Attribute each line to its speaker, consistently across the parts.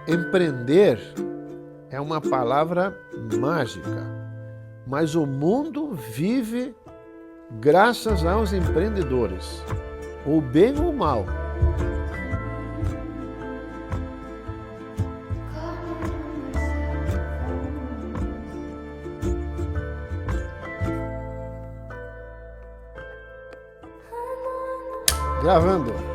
Speaker 1: Empreender é uma palavra mágica, mas o mundo vive graças aos empreendedores, ou bem ou mal. Gravando.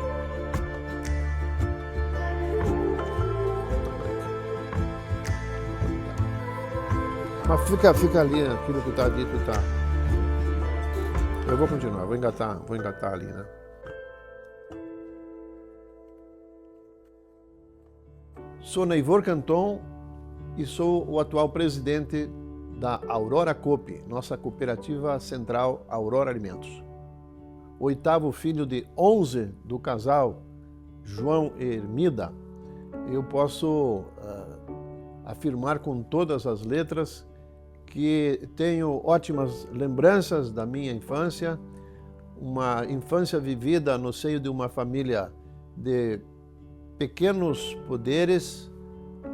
Speaker 1: Mas fica ali, aquilo que está dito, tá. Eu vou continuar, vou engatar ali, né? Sou Neivor Canton e sou o atual presidente da Aurora Coop, nossa cooperativa central Aurora Alimentos. Oitavo filho de 11 do casal João e Hermida, eu posso afirmar com todas as letras que tenho ótimas lembranças da minha infância, uma infância vivida no seio de uma família de pequenos poderes,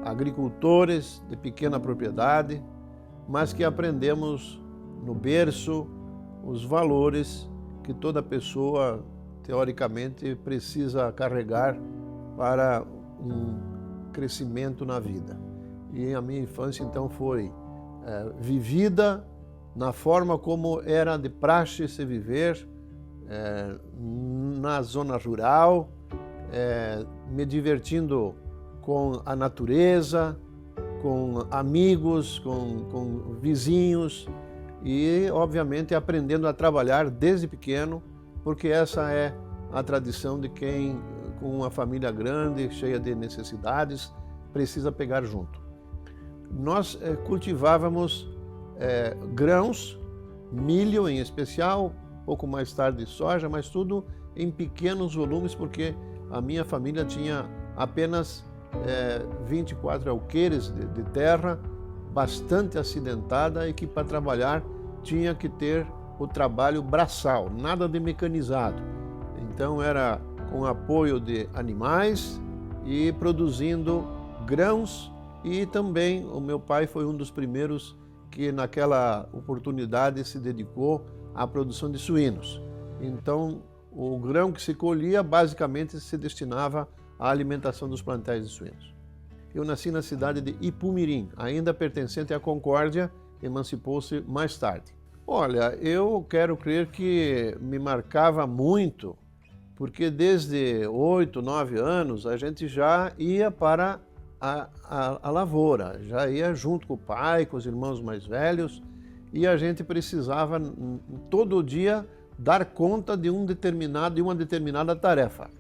Speaker 1: agricultores de pequena propriedade, mas que aprendemos no berço os valores que toda pessoa, teoricamente, precisa carregar para um crescimento na vida. E a minha infância, então, foi vivida na forma como era de praxe se viver, na zona rural, me divertindo com a natureza, com amigos, com vizinhos e, obviamente, aprendendo a trabalhar desde pequeno, porque essa é a tradição de quem, com uma família grande, cheia de necessidades, precisa pegar junto. Nós cultivávamos grãos, milho em especial, pouco mais tarde soja, mas tudo em pequenos volumes, porque a minha família tinha apenas 24 alqueires de terra, bastante acidentada e que para trabalhar tinha que ter o trabalho braçal, nada de mecanizado. Então era com apoio de animais e produzindo grãos. E também o meu pai foi um dos primeiros que naquela oportunidade se dedicou à produção de suínos. Então o grão que se colhia basicamente se destinava à alimentação dos plantéis de suínos. Eu nasci na cidade de Ipumirim, ainda pertencente à Concórdia, emancipou-se mais tarde. Olha, eu quero crer que me marcava muito, porque desde 8, 9 anos a gente já ia para a lavoura, já ia junto com o pai, com os irmãos mais velhos, e a gente precisava todo dia dar conta de uma determinada tarefa.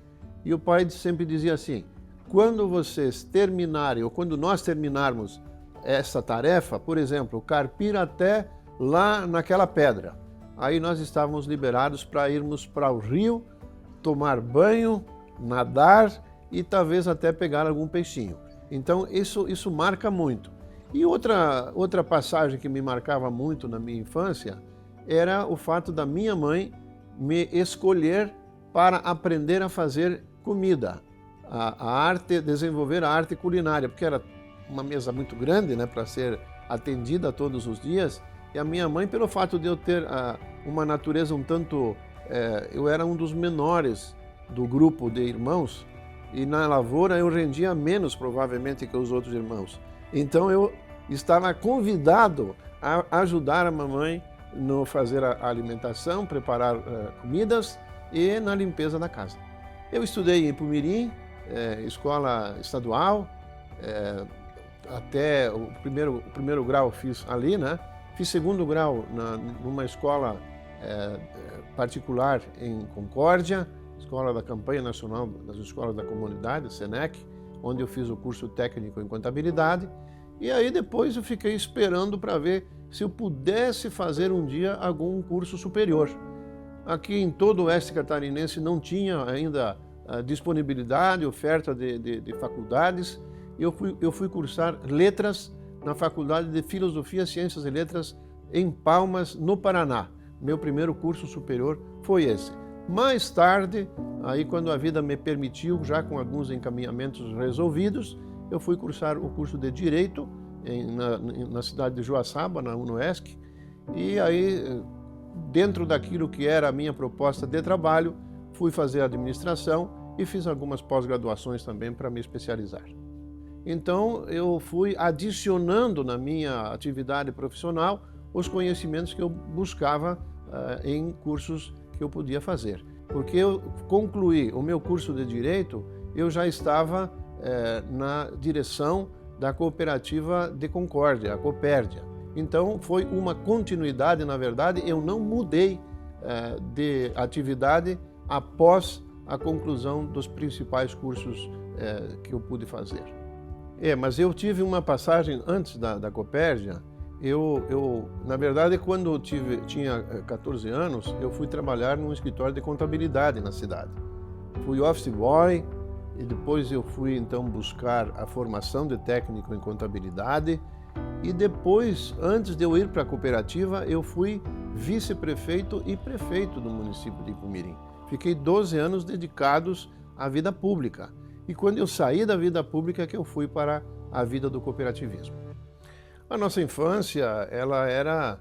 Speaker 1: E o pai sempre dizia assim: quando vocês terminarem, ou quando nós terminarmos essa tarefa, por exemplo, carpir até lá naquela pedra, aí nós estávamos liberados para irmos para o rio, tomar banho, nadar e talvez até pegar algum peixinho. Então isso marca muito. E outra passagem que me marcava muito na minha infância era o fato da minha mãe me escolher para aprender a fazer comida, desenvolver a arte culinária, porque era uma mesa muito grande, né, para ser atendida todos os dias. E a minha mãe, pelo fato de eu ter uma natureza um tanto... eu era um dos menores do grupo de irmãos, e na lavoura eu rendia menos, provavelmente, que os outros irmãos. Então eu estava convidado a ajudar a mamãe no fazer a alimentação, preparar comidas e na limpeza da casa. Eu estudei em Ipumirim, escola estadual, até o primeiro grau fiz ali, né? Fiz segundo grau numa escola particular em Concórdia, Escola da Campanha Nacional das Escolas da Comunidade, SENEC, onde eu fiz o curso técnico em contabilidade. E aí depois eu fiquei esperando para ver se eu pudesse fazer um dia algum curso superior. Aqui em todo o oeste catarinense não tinha ainda disponibilidade, oferta de faculdades. Eu fui cursar letras na Faculdade de Filosofia, Ciências e Letras em Palmas, no Paraná. Meu primeiro curso superior foi esse. Mais tarde, aí quando a vida me permitiu, já com alguns encaminhamentos resolvidos, eu fui cursar o curso de Direito na cidade de Joaçaba, na UNOESC, e aí, dentro daquilo que era a minha proposta de trabalho, fui fazer administração e fiz algumas pós-graduações também para me especializar. Então, eu fui adicionando na minha atividade profissional os conhecimentos que eu buscava em cursos que eu podia fazer. Porque eu concluí o meu curso de Direito, eu já estava na direção da Cooperativa de Concórdia, a Copérdia. Então, foi uma continuidade, na verdade, eu não mudei de atividade após a conclusão dos principais cursos que eu pude fazer. Mas eu tive uma passagem antes da Copérdia. Na verdade, quando eu tinha 14 anos, eu fui trabalhar num escritório de contabilidade na cidade. Fui office boy e depois eu fui então buscar a formação de técnico em contabilidade e depois, antes de eu ir para a cooperativa, eu fui vice-prefeito e prefeito do município de Ipumirim. Fiquei 12 anos dedicados à vida pública. E quando eu saí da vida pública, que eu fui para a vida do cooperativismo. A nossa infância, ela era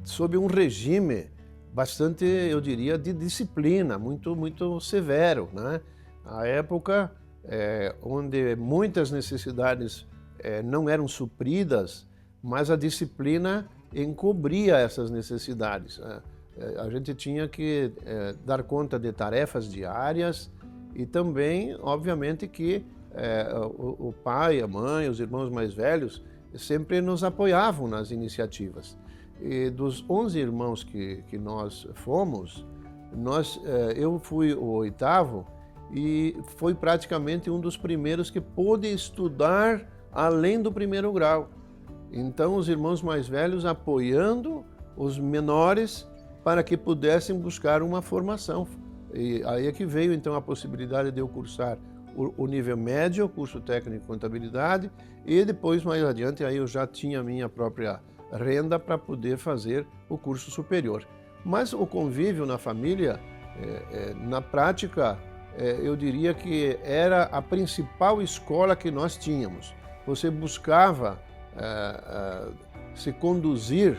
Speaker 1: sob um regime bastante, eu diria, de disciplina, muito severo, né? A época onde muitas necessidades não eram supridas, mas a disciplina encobria essas necessidades. A gente tinha que dar conta de tarefas diárias e também, obviamente, que o pai, a mãe, os irmãos mais velhos sempre nos apoiavam nas iniciativas. E dos 11 irmãos que nós fomos, eu fui o oitavo e foi praticamente um dos primeiros que pôde estudar além do primeiro grau. Então, os irmãos mais velhos apoiando os menores para que pudessem buscar uma formação. E aí é que veio, então, a possibilidade de eu cursar o nível médio, o curso técnico de contabilidade, e depois, mais adiante, aí eu já tinha a minha própria renda para poder fazer o curso superior. Mas o convívio na família, na prática, eu diria que era a principal escola que nós tínhamos. Você buscava se conduzir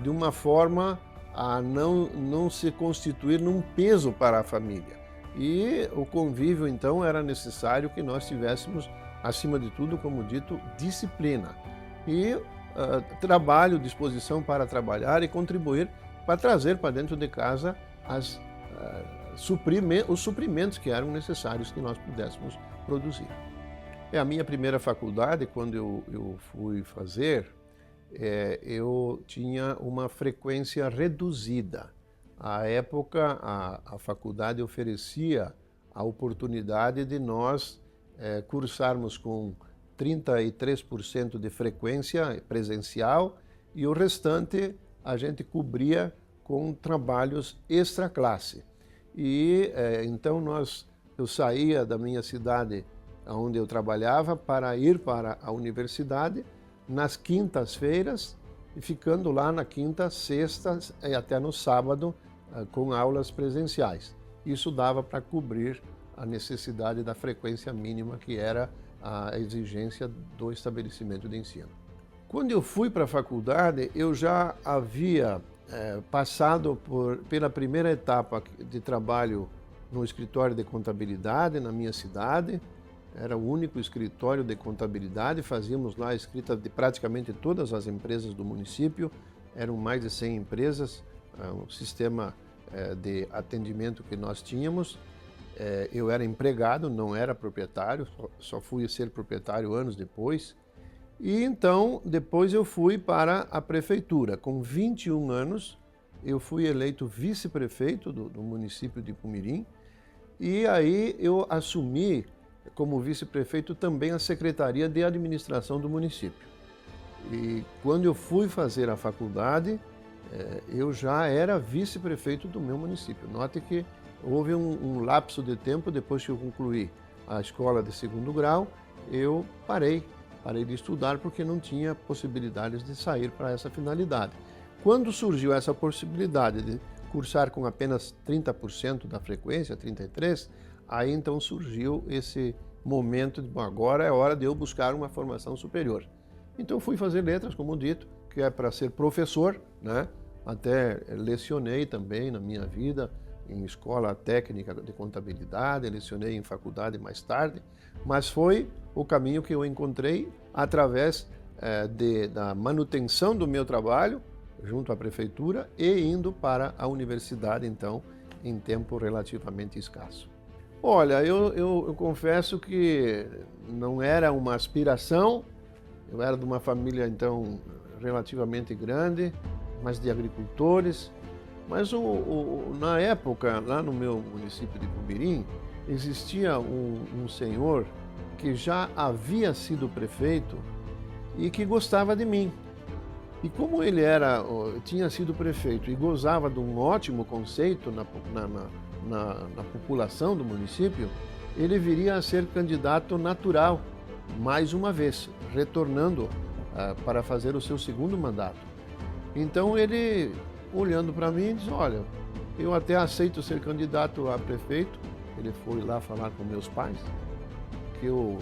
Speaker 1: de uma forma a não se constituir num peso para a família. E o convívio, então, era necessário que nós tivéssemos, acima de tudo, como dito, disciplina. E trabalho, disposição para trabalhar e contribuir para trazer para dentro de casa os suprimentos que eram necessários que nós pudéssemos produzir. A minha primeira faculdade, quando eu fui fazer, eu tinha uma frequência reduzida. À época, a faculdade oferecia a oportunidade de nós cursarmos com 33% de frequência presencial e o restante a gente cobria com trabalhos extra-classe. E então eu saía da minha cidade, onde eu trabalhava, para ir para a universidade nas quintas-feiras e ficando lá na quinta, sexta e até no sábado com aulas presenciais. Isso dava para cobrir a necessidade da frequência mínima que era a exigência do estabelecimento de ensino. Quando eu fui para a faculdade, eu já havia passado pela primeira etapa de trabalho no escritório de contabilidade na minha cidade. Era o único escritório de contabilidade, fazíamos lá a escrita de praticamente todas as empresas do município, eram mais de 100 empresas, um sistema de atendimento que nós tínhamos. Eu era empregado, não era proprietário, só fui ser proprietário anos depois. E então, depois eu fui para a prefeitura. Com 21 anos, eu fui eleito vice-prefeito do município de Ipumirim, e aí eu assumi como vice-prefeito também a Secretaria de Administração do município. E quando eu fui fazer a faculdade, eu já era vice-prefeito do meu município. Note que houve um lapso de tempo, depois que eu concluí a escola de segundo grau, eu parei de estudar porque não tinha possibilidades de sair para essa finalidade. Quando surgiu essa possibilidade de cursar com apenas 30% da frequência, 33%, aí então surgiu momento de, bom, agora é hora de eu buscar uma formação superior. Então fui fazer letras, como dito, que é para ser professor, né? Até lecionei também na minha vida em escola técnica de contabilidade, lecionei em faculdade mais tarde, mas foi o caminho que eu encontrei através da manutenção do meu trabalho junto à prefeitura e indo para a universidade, então, em tempo relativamente escasso. Olha, eu confesso que não era uma aspiração, eu era de uma família, então, relativamente grande, mas de agricultores. Mas na época, lá no meu município de Ipumirim, existia um senhor que já havia sido prefeito e que gostava de mim. E como ele tinha sido prefeito e gozava de um ótimo conceito na população do município, ele viria a ser candidato natural, mais uma vez, retornando para fazer o seu segundo mandato. Então ele, olhando para mim, disse, olha, eu até aceito ser candidato a prefeito. Ele foi lá falar com meus pais, que eu,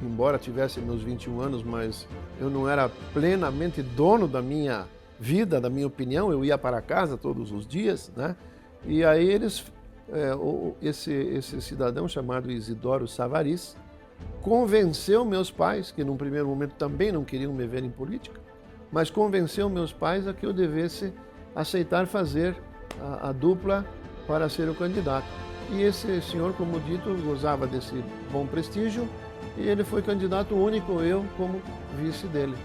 Speaker 1: embora tivesse meus 21 anos, mas eu não era plenamente dono da minha vida, da minha opinião, eu ia para casa todos os dias, né? E aí esse cidadão chamado Isidoro Savaris convenceu meus pais, que num primeiro momento também não queriam me ver em política, mas convenceu meus pais a que eu devesse aceitar fazer a dupla para ser o candidato. E esse senhor, como dito, gozava desse bom prestígio e ele foi candidato único, eu como vice dele.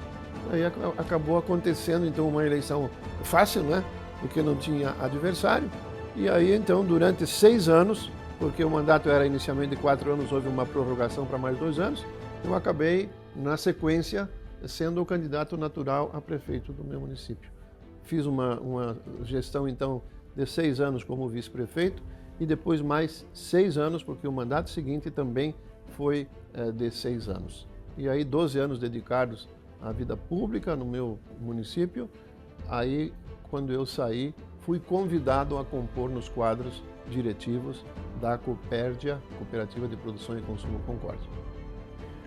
Speaker 1: Aí acabou acontecendo então uma eleição fácil, né? Porque não tinha adversário. E aí então durante 6 anos, porque o mandato era inicialmente de 4 anos, houve uma prorrogação para mais 2 anos, eu acabei na sequência sendo o candidato natural a prefeito do meu município. Fiz uma gestão então de 6 anos como vice-prefeito e depois mais 6 anos, porque o mandato seguinte também foi de 6 anos. E aí 12 anos dedicados à vida pública no meu município. Aí, quando eu saí, fui convidado a compor nos quadros diretivos da Copérdia, Cooperativa de Produção e Consumo Concórdia.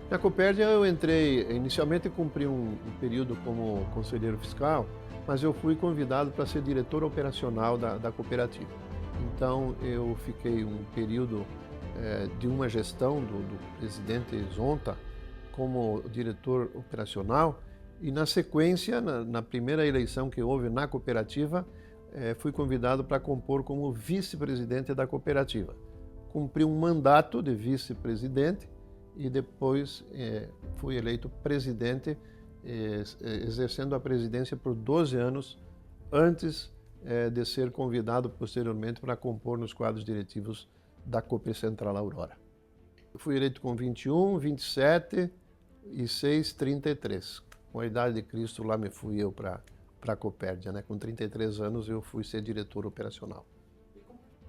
Speaker 1: Na Copérdia eu entrei, inicialmente cumpri um período como conselheiro fiscal, mas eu fui convidado para ser diretor operacional da cooperativa. Então eu fiquei um período de uma gestão do presidente Zonta como diretor operacional e na sequência, na primeira eleição que houve na cooperativa, fui convidado para compor como vice-presidente da cooperativa. Cumpri um mandato de vice-presidente e depois fui eleito presidente, exercendo a presidência por 12 anos antes de ser convidado posteriormente para compor nos quadros diretivos da Cooper Central Aurora. Eu fui eleito com 21, 27 e 6, 33. Com a idade de Cristo, lá me fui eu para a Copérdia, né? Com 33 anos eu fui ser diretor operacional.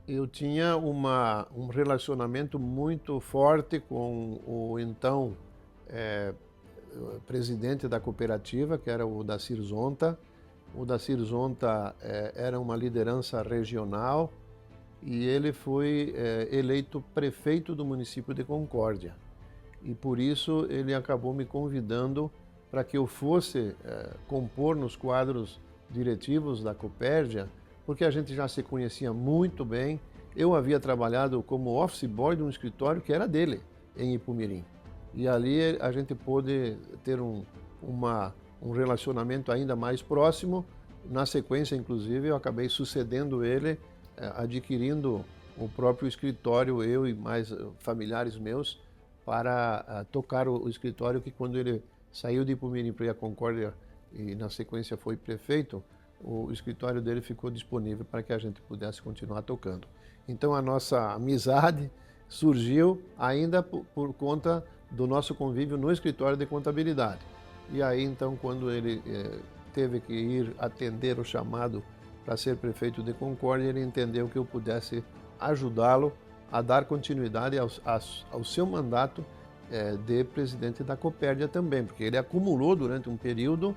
Speaker 1: Eu tinha um relacionamento muito forte com o então presidente da cooperativa, que era o Dacir Zonta. O Dacir Zonta era uma liderança regional e ele foi eleito prefeito do município de Concórdia. E por isso ele acabou me convidando para que eu fosse compor nos quadros diretivos da Copérdia, porque a gente já se conhecia muito bem. Eu havia trabalhado como office boy de um escritório que era dele, em Ipumirim. E ali a gente pôde ter um relacionamento ainda mais próximo. Na sequência, inclusive, eu acabei sucedendo ele, adquirindo o próprio escritório, eu e mais familiares meus, para tocar o escritório que quando ele saiu de Ipumirim para a Concórdia e na sequência foi prefeito, o escritório dele ficou disponível para que a gente pudesse continuar tocando. Então a nossa amizade surgiu ainda por conta do nosso convívio no escritório de contabilidade. E aí então quando ele teve que ir atender o chamado para ser prefeito de Concórdia, ele entendeu que eu pudesse ajudá-lo a dar continuidade ao seu mandato de presidente da Copérdia também, porque ele acumulou durante um período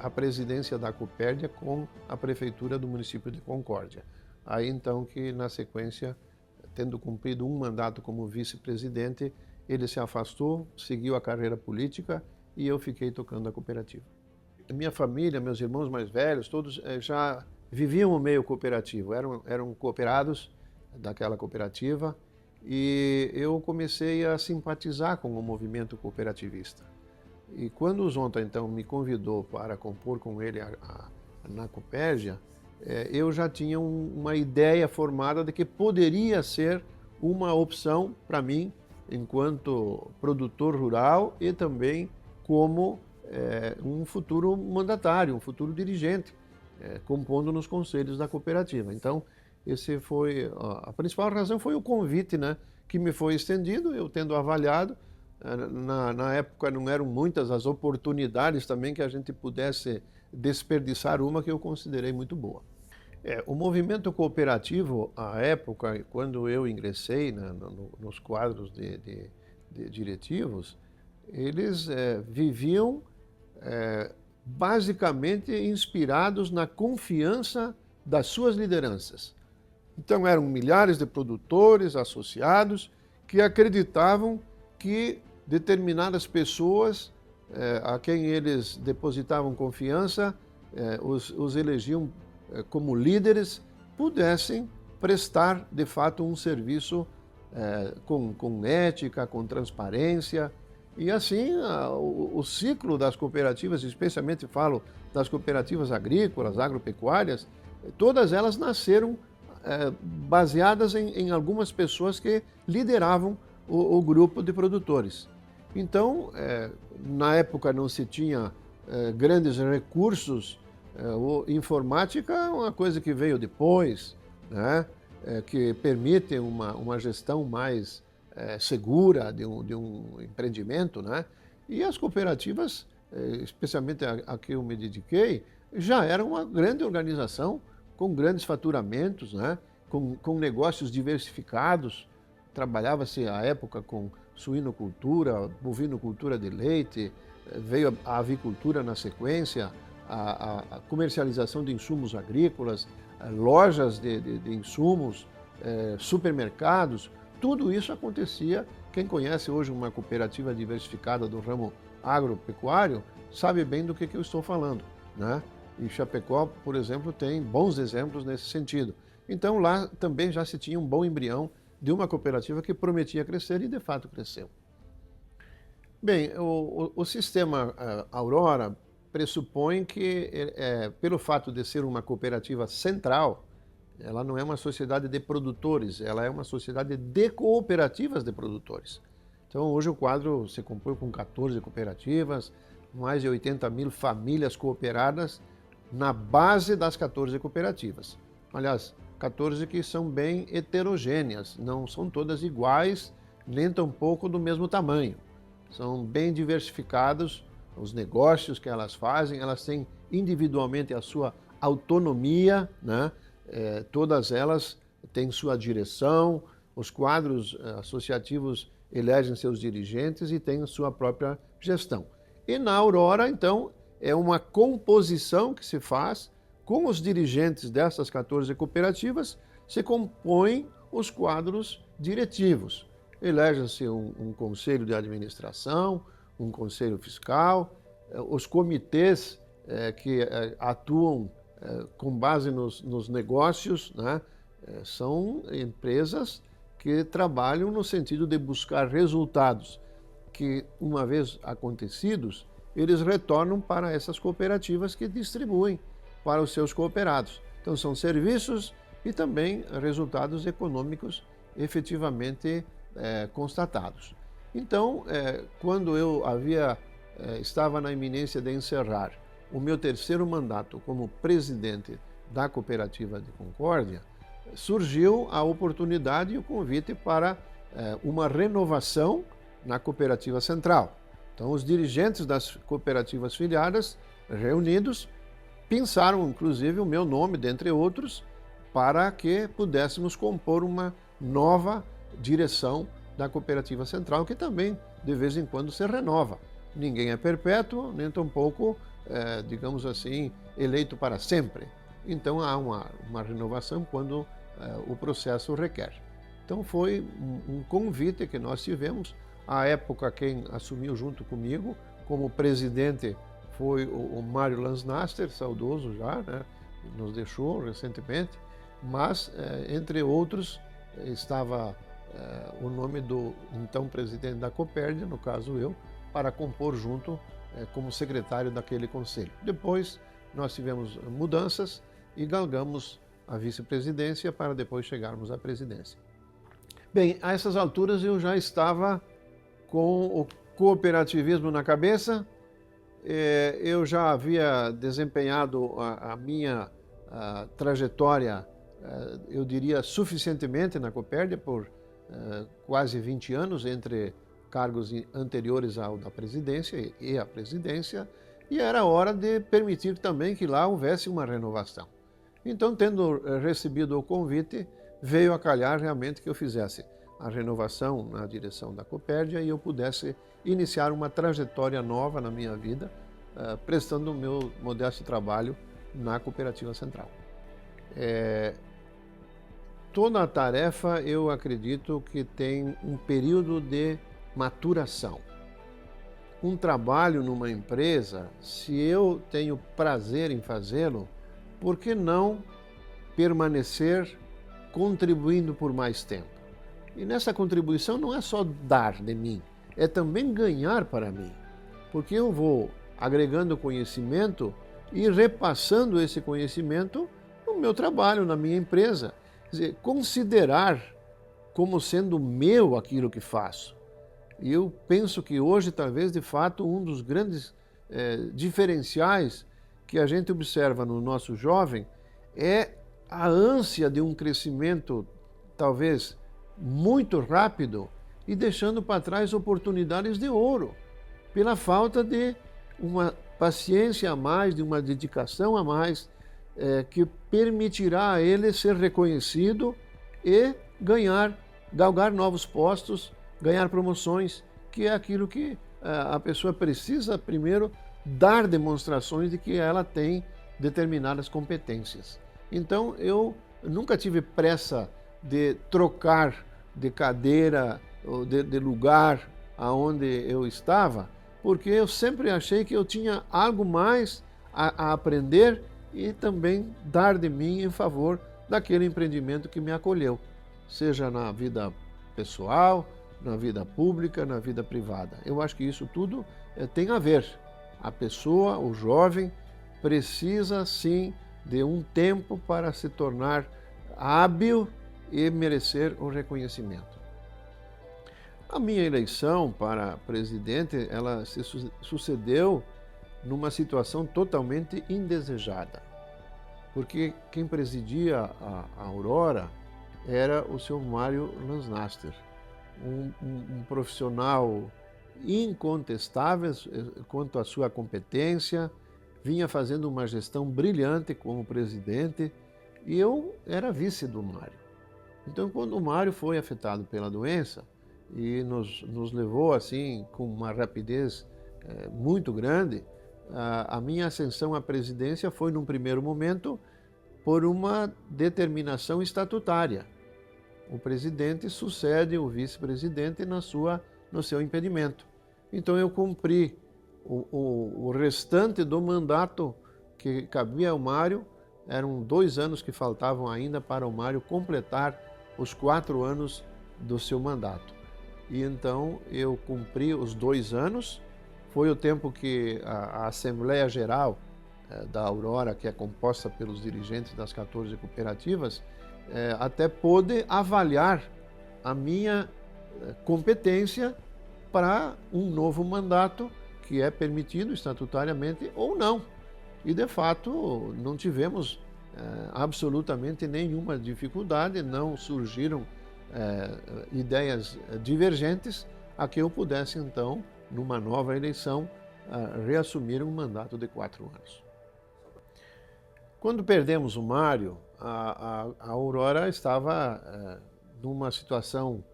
Speaker 1: a presidência da Copérdia com a prefeitura do município de Concórdia. Aí então que na sequência, tendo cumprido um mandato como vice-presidente, ele se afastou, seguiu a carreira política e eu fiquei tocando a cooperativa. Minha família, meus irmãos mais velhos, todos já viviam o meio cooperativo, eram cooperados daquela cooperativa, e eu comecei a simpatizar com o movimento cooperativista. E quando o Zonta, então, me convidou para compor com ele na Copérgia, eu já tinha uma ideia formada de que poderia ser uma opção para mim, enquanto produtor rural e também como um futuro mandatário, um futuro dirigente, compondo nos conselhos da cooperativa. Então, esse foi a principal razão, foi o convite, né, que me foi estendido, eu tendo avaliado. Na época não eram muitas as oportunidades também que a gente pudesse desperdiçar uma que eu considerei muito boa. O movimento cooperativo, à época, quando eu ingressei nos quadros de diretivos, eles viviam basicamente inspirados na confiança das suas lideranças. Então eram milhares de produtores associados que acreditavam que determinadas pessoas a quem eles depositavam confiança, os elegiam como líderes, pudessem prestar de fato um serviço com ética, com transparência. E assim o ciclo das cooperativas, especialmente falo das cooperativas agrícolas, agropecuárias, todas elas nasceram baseadas em algumas pessoas que lideravam o grupo de produtores. Então, na época não se tinha grandes recursos, informática é uma coisa que veio depois, né? Que permite uma gestão mais segura de um empreendimento, né? E as cooperativas, especialmente a que eu me dediquei, já era uma grande organização com grandes faturamentos, né? Com negócios diversificados. Trabalhava-se à época com suinocultura, bovinocultura de leite, veio a avicultura na sequência, a comercialização de insumos agrícolas, lojas de insumos, supermercados, tudo isso acontecia. Quem conhece hoje uma cooperativa diversificada do ramo agropecuário sabe bem do que eu estou falando, né? E Chapecó, por exemplo, tem bons exemplos nesse sentido. Então lá também já se tinha um bom embrião de uma cooperativa que prometia crescer e de fato cresceu. Bem, o sistema Aurora pressupõe que, pelo fato de ser uma cooperativa central, ela não é uma sociedade de produtores, ela é uma sociedade de cooperativas de produtores. Então hoje o quadro se compõe com 14 cooperativas, mais de 80 mil famílias cooperadas na base das 14 cooperativas. Aliás, 14 que são bem heterogêneas, não são todas iguais, nem tampouco do mesmo tamanho. São bem diversificados os negócios que elas fazem, elas têm individualmente a sua autonomia, né? Todas elas têm sua direção, os quadros associativos elegem seus dirigentes e têm sua própria gestão. E na Aurora, então, é uma composição que se faz com os dirigentes dessas 14 cooperativas, se compõem os quadros diretivos. Elege-se um conselho de administração, um conselho fiscal, os comitês que atuam com base nos negócios, né? São empresas que trabalham no sentido de buscar resultados que, uma vez acontecidos, eles retornam para essas cooperativas que distribuem para os seus cooperados. Então são serviços e também resultados econômicos efetivamente constatados. Então, quando eu estava na iminência de encerrar o meu terceiro mandato como presidente da Cooperativa de Concórdia, surgiu a oportunidade e o convite para uma renovação na Cooperativa Central. Então, os dirigentes das cooperativas filiadas, reunidos, pensaram, inclusive, o meu nome, dentre outros, para que pudéssemos compor uma nova direção da Cooperativa Central, que também, de vez em quando, se renova. Ninguém é perpétuo, nem tampouco, digamos assim, eleito para sempre. Então, há uma renovação quando o processo requer. Então, foi um convite que nós tivemos À época, quem assumiu junto comigo como presidente foi o Mário Lansnaster, saudoso já, né? Nos deixou recentemente, mas, entre outros, estava o nome do então presidente da Copérdia, no caso eu, para compor junto como secretário daquele conselho. Depois nós tivemos mudanças e galgamos a vice-presidência para depois chegarmos à presidência. Bem, a essas alturas eu já estava com o cooperativismo na cabeça, eu já havia desempenhado a minha trajetória, eu diria, suficientemente na Copérdia por quase 20 anos, entre cargos anteriores ao da presidência e a presidência, e era hora de permitir também que lá houvesse uma renovação. Então, tendo recebido o convite, veio a calhar realmente que eu fizesse a renovação na direção da Copérdia e eu pudesse iniciar uma trajetória nova na minha vida, prestando o meu modesto trabalho na Cooperativa Central. Toda a tarefa, eu acredito que tem um período de maturação. Um trabalho numa empresa, se eu tenho prazer em fazê-lo, por que não permanecer contribuindo por mais tempo? E nessa contribuição não é só dar de mim, é também ganhar para mim, porque eu vou agregando conhecimento e repassando esse conhecimento no meu trabalho, na minha empresa. Quer dizer, considerar como sendo meu aquilo que faço. E eu penso que hoje, talvez, de fato, um dos grandes diferenciais que a gente observa no nosso jovem é a ânsia de um crescimento, talvez, muito rápido e deixando para trás oportunidades de ouro, pela falta de uma paciência a mais, de uma dedicação a mais, que permitirá a ele ser reconhecido e galgar novos postos, ganhar promoções, que é aquilo que a pessoa precisa primeiro dar demonstrações de que ela tem determinadas competências. Então, eu nunca tive pressa de trocar de cadeira ou de lugar aonde eu estava, porque eu sempre achei que eu tinha algo mais a aprender e também dar de mim em favor daquele empreendimento que me acolheu, seja na vida pessoal, na vida pública, na vida privada. Eu acho que isso tudo tem a ver. A pessoa, o jovem, precisa sim de um tempo para se tornar hábil e merecer o reconhecimento. A minha eleição para presidente, ela se sucedeu numa situação totalmente indesejada, porque quem presidia a Aurora era o senhor Mário Lansnaster, um profissional incontestável quanto à sua competência, vinha fazendo uma gestão brilhante como presidente e eu era vice do Mário. Então, quando o Mário foi afetado pela doença e nos levou assim com uma rapidez muito grande, a minha ascensão à presidência foi, num primeiro momento, por uma determinação estatutária. O presidente sucede o vice-presidente no seu impedimento. Então eu cumpri o restante do mandato que cabia ao Mário. Eram 2 anos que faltavam ainda para o Mário completar os 4 anos do seu mandato. E então eu cumpri os 2 anos. Foi o tempo que a Assembleia Geral da Aurora, que é composta pelos dirigentes das 14 cooperativas, até pôde avaliar a minha competência para um novo mandato que é permitido estatutariamente ou não. E, de fato, não tivemos absolutamente nenhuma dificuldade, não surgiram ideias divergentes a que eu pudesse, então, numa nova eleição, reassumir um mandato de 4 anos. Quando perdemos o Mário, a Aurora estava numa situação,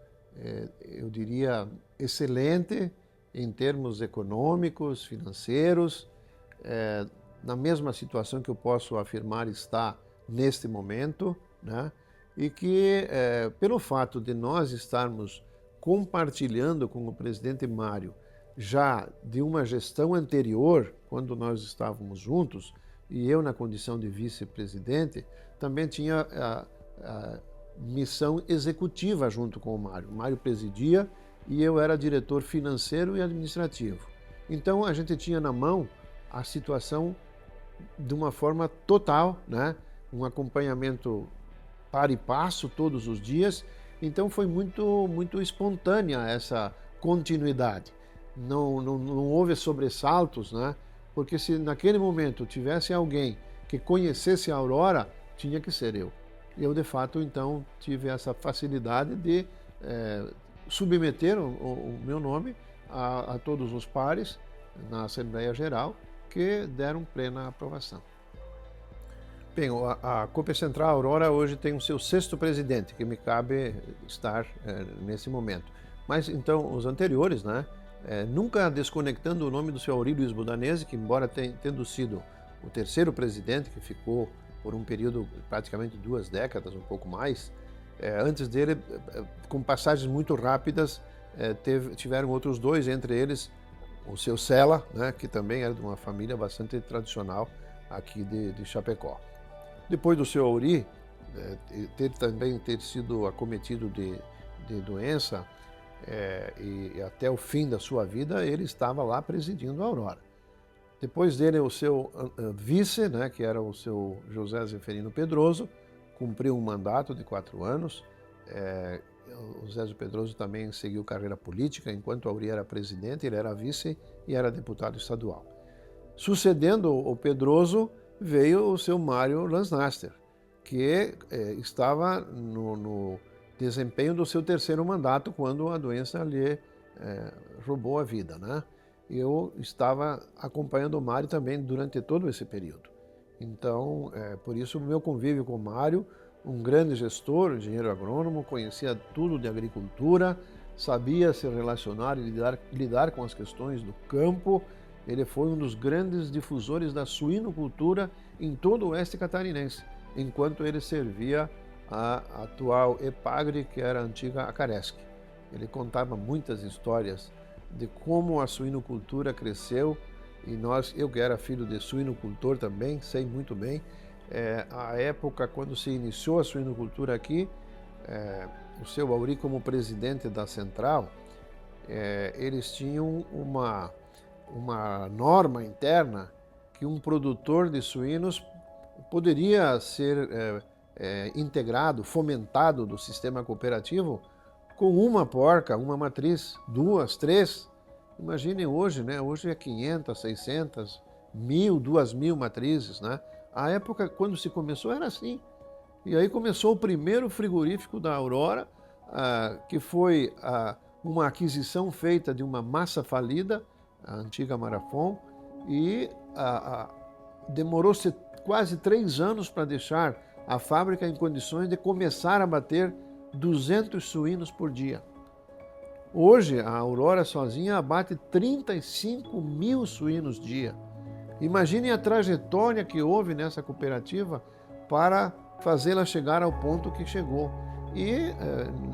Speaker 1: eu diria, excelente em termos econômicos, financeiros, na mesma situação que eu posso afirmar está neste momento, né? E que, pelo fato de nós estarmos compartilhando com o presidente Mário já de uma gestão anterior, quando nós estávamos juntos, e eu na condição de vice-presidente, também tinha a missão executiva junto com o Mário. O Mário presidia e eu era diretor financeiro e administrativo. Então a gente tinha na mão a situação de uma forma total, né? Um acompanhamento para e passo todos os dias. Então foi muito espontânea essa continuidade. Não houve sobressaltos, né? Porque se naquele momento tivesse alguém que conhecesse a Aurora, tinha que ser eu. Eu, de fato, então, tive essa facilidade de submeter o meu nome a todos os pares na Assembleia Geral, que deram plena aprovação. Bem, a Cooper Central Aurora hoje tem o seu 6º presidente, que me cabe estar nesse momento. Mas, então, os anteriores, né? Nunca desconectando o nome do seu Aurí Luiz Budanese, que embora tendo sido o 3º presidente, que ficou por um período praticamente 2 décadas, um pouco mais, antes dele, com passagens muito rápidas, tiveram outros 2, entre eles o seu Sela, né, que também era de uma família bastante tradicional aqui de Chapecó. Depois do seu Aurí também ter sido acometido de doença, e até o fim da sua vida ele estava lá presidindo a Aurora. Depois dele o seu vice, né, que era o seu José Zeferino Pedroso, cumpriu um mandato de 4 anos. O Zé Pedroso também seguiu carreira política, enquanto Aurí era presidente, ele era vice e era deputado estadual. Sucedendo o Pedroso, veio o seu Mário Lansnaster, que estava no desempenho do seu 3º mandato, quando a doença lhe roubou a vida, né? Eu estava acompanhando o Mário também durante todo esse período. Então, por isso, o meu convívio com o Mário, um grande gestor, engenheiro agrônomo, conhecia tudo de agricultura, sabia se relacionar e lidar com as questões do campo. Ele foi um dos grandes difusores da suinocultura em todo o oeste catarinense, enquanto ele servia a atual EPAGRE, que era a antiga Acaresc. Ele contava muitas histórias de como a suinocultura cresceu, e eu que era filho de suinocultor também, sei muito bem, a época quando se iniciou a suinocultura aqui, o seu Aurí como presidente da Central, eles tinham uma norma interna que um produtor de suínos poderia ser integrado, fomentado do sistema cooperativo com uma porca, uma matriz, 2, 3. Imaginem hoje, né? Hoje é 500, 600, 1.000, 2.000 matrizes, né? A época, quando se começou, era assim. E aí começou o primeiro frigorífico da Aurora, que foi uma aquisição feita de uma massa falida, a antiga Marafon, e demorou-se quase 3 anos para deixar a fábrica em condições de começar a bater 200 suínos por dia. Hoje, a Aurora sozinha abate 35.000 suínos dia. Imaginem a trajetória que houve nessa cooperativa para fazê-la chegar ao ponto que chegou. E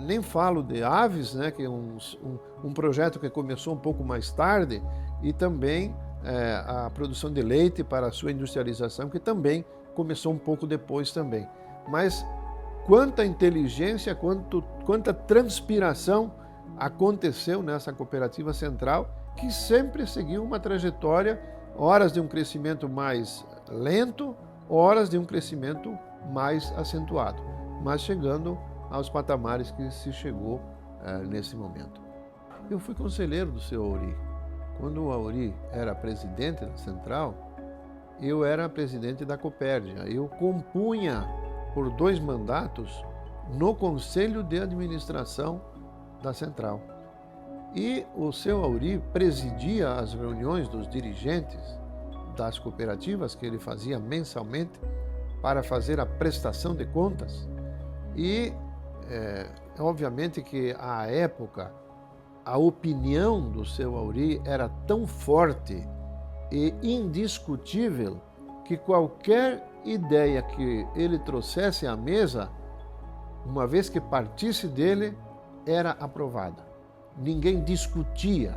Speaker 1: nem falo de aves, né, que é um projeto que começou um pouco mais tarde, e também a produção de leite para a sua industrialização, que também começou um pouco depois também. Mas quanta inteligência, quanta transpiração aconteceu nessa cooperativa central, que sempre seguiu uma trajetória, horas de um crescimento mais lento, horas de um crescimento mais acentuado, mas chegando aos patamares que se chegou nesse momento. Eu fui conselheiro do seu Aurí. Quando o Aurí era presidente da Central, eu era presidente da Copérdia. Eu compunha por 2 mandatos no Conselho de Administração da Central. E o seu Aurí presidia as reuniões dos dirigentes das cooperativas, que ele fazia mensalmente, para fazer a prestação de contas. E, obviamente que, à época, a opinião do seu Aurí era tão forte e indiscutível que qualquer ideia que ele trouxesse à mesa, uma vez que partisse dele, era aprovada. ninguém discutia.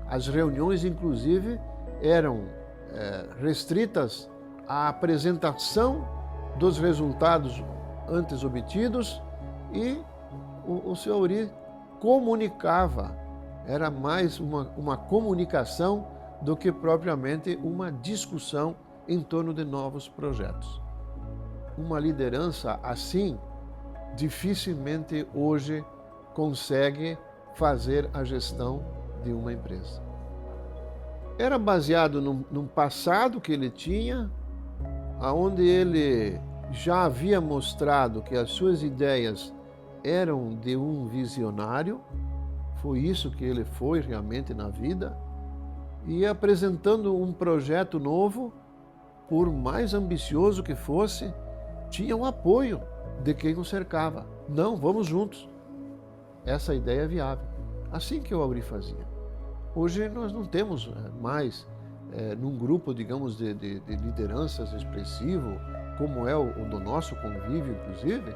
Speaker 1: As reuniões, inclusive, eram restritas à apresentação dos resultados antes obtidos e o seu Auri comunicava. Era mais uma comunicação do que propriamente uma discussão em torno de novos projetos. Uma liderança assim dificilmente hoje consegue fazer a gestão de uma empresa. Era baseado num passado que ele tinha, onde ele já havia mostrado que as suas ideias eram de um visionário, foi isso que ele foi realmente na vida, e apresentando um projeto novo, por mais ambicioso que fosse, tinha o apoio de quem o cercava. Não, vamos juntos. Essa ideia é viável. Assim que o Auri fazia. Hoje nós não temos mais, num grupo, digamos, de lideranças expressivo, como é o do nosso convívio, inclusive,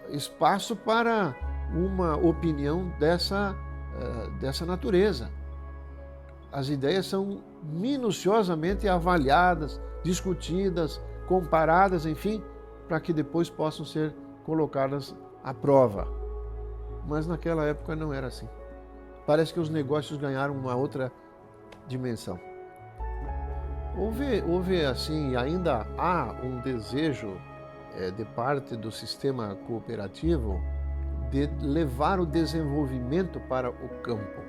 Speaker 1: espaço para uma opinião dessa natureza. As ideias são minuciosamente avaliadas, discutidas, comparadas, enfim, para que depois possam ser colocadas à prova. Mas naquela época não era assim. Parece que os negócios ganharam uma outra dimensão. Houve assim, ainda há um desejo de parte do sistema cooperativo de levar o desenvolvimento para o campo.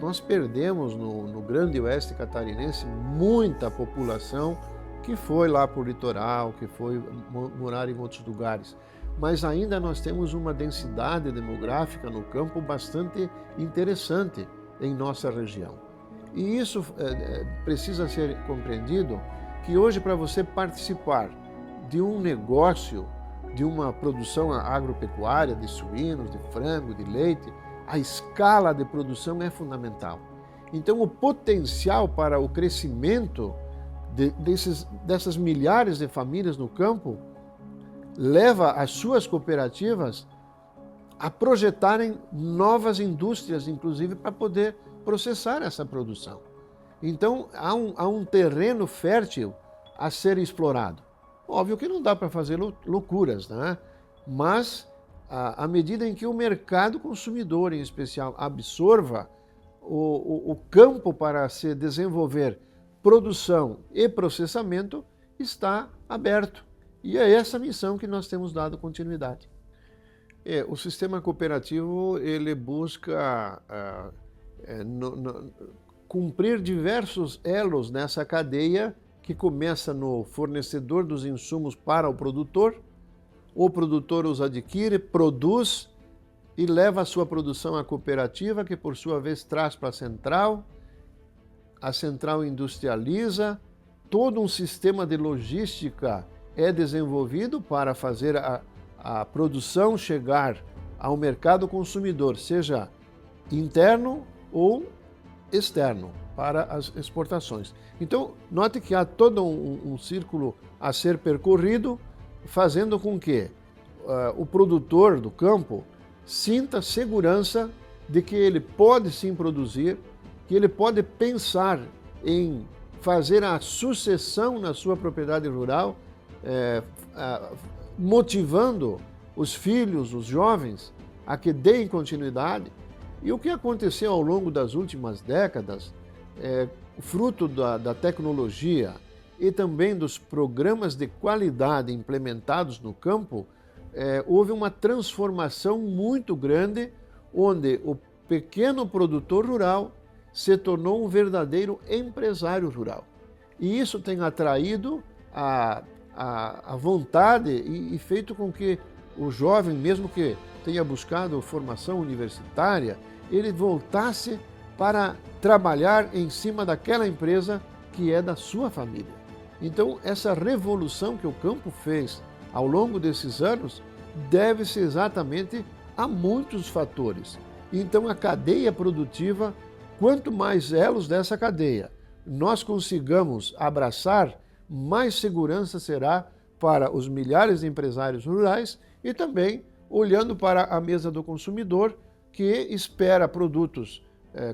Speaker 1: Nós perdemos no Grande Oeste Catarinense muita população que foi lá para o litoral, que foi morar em outros lugares. Mas ainda nós temos uma densidade demográfica no campo bastante interessante em nossa região. E isso precisa ser compreendido, que hoje, para você participar de um negócio, de uma produção agropecuária, de suínos, de frango, de leite, a escala de produção é fundamental. Então, o potencial para o crescimento dessas milhares de famílias no campo leva as suas cooperativas a projetarem novas indústrias, inclusive, para poder processar essa produção. Então, há um terreno fértil a ser explorado. Óbvio que não dá para fazer loucuras, né? Mas, à medida em que o mercado consumidor, em especial, absorva o campo para se desenvolver produção e processamento, está aberto. E é essa missão que nós temos dado continuidade. O sistema cooperativo, ele busca cumprir diversos elos nessa cadeia, que começa no fornecedor dos insumos para o produtor os adquire, produz e leva a sua produção à cooperativa, que por sua vez traz para a central industrializa, todo um sistema de logística é desenvolvido para fazer a produção chegar ao mercado consumidor, seja interno ou externo, para as exportações. Então, note que há todo um círculo a ser percorrido, fazendo com que o produtor do campo sinta segurança de que ele pode sim produzir, que ele pode pensar em fazer a sucessão na sua propriedade rural, motivando os filhos, os jovens, a que deem continuidade. E o que aconteceu ao longo das últimas décadas, fruto da tecnologia e também dos programas de qualidade implementados no campo, houve uma transformação muito grande, onde o pequeno produtor rural se tornou um verdadeiro empresário rural. E isso tem atraído a vontade e feito com que o jovem, mesmo que tenha buscado formação universitária, ele voltasse para trabalhar em cima daquela empresa que é da sua família. Então, essa revolução que o campo fez ao longo desses anos deve-se exatamente a muitos fatores. Então, a cadeia produtiva, quanto mais elos dessa cadeia nós consigamos abraçar, mais segurança será para os milhares de empresários rurais e também, olhando para a mesa do consumidor, que espera produtos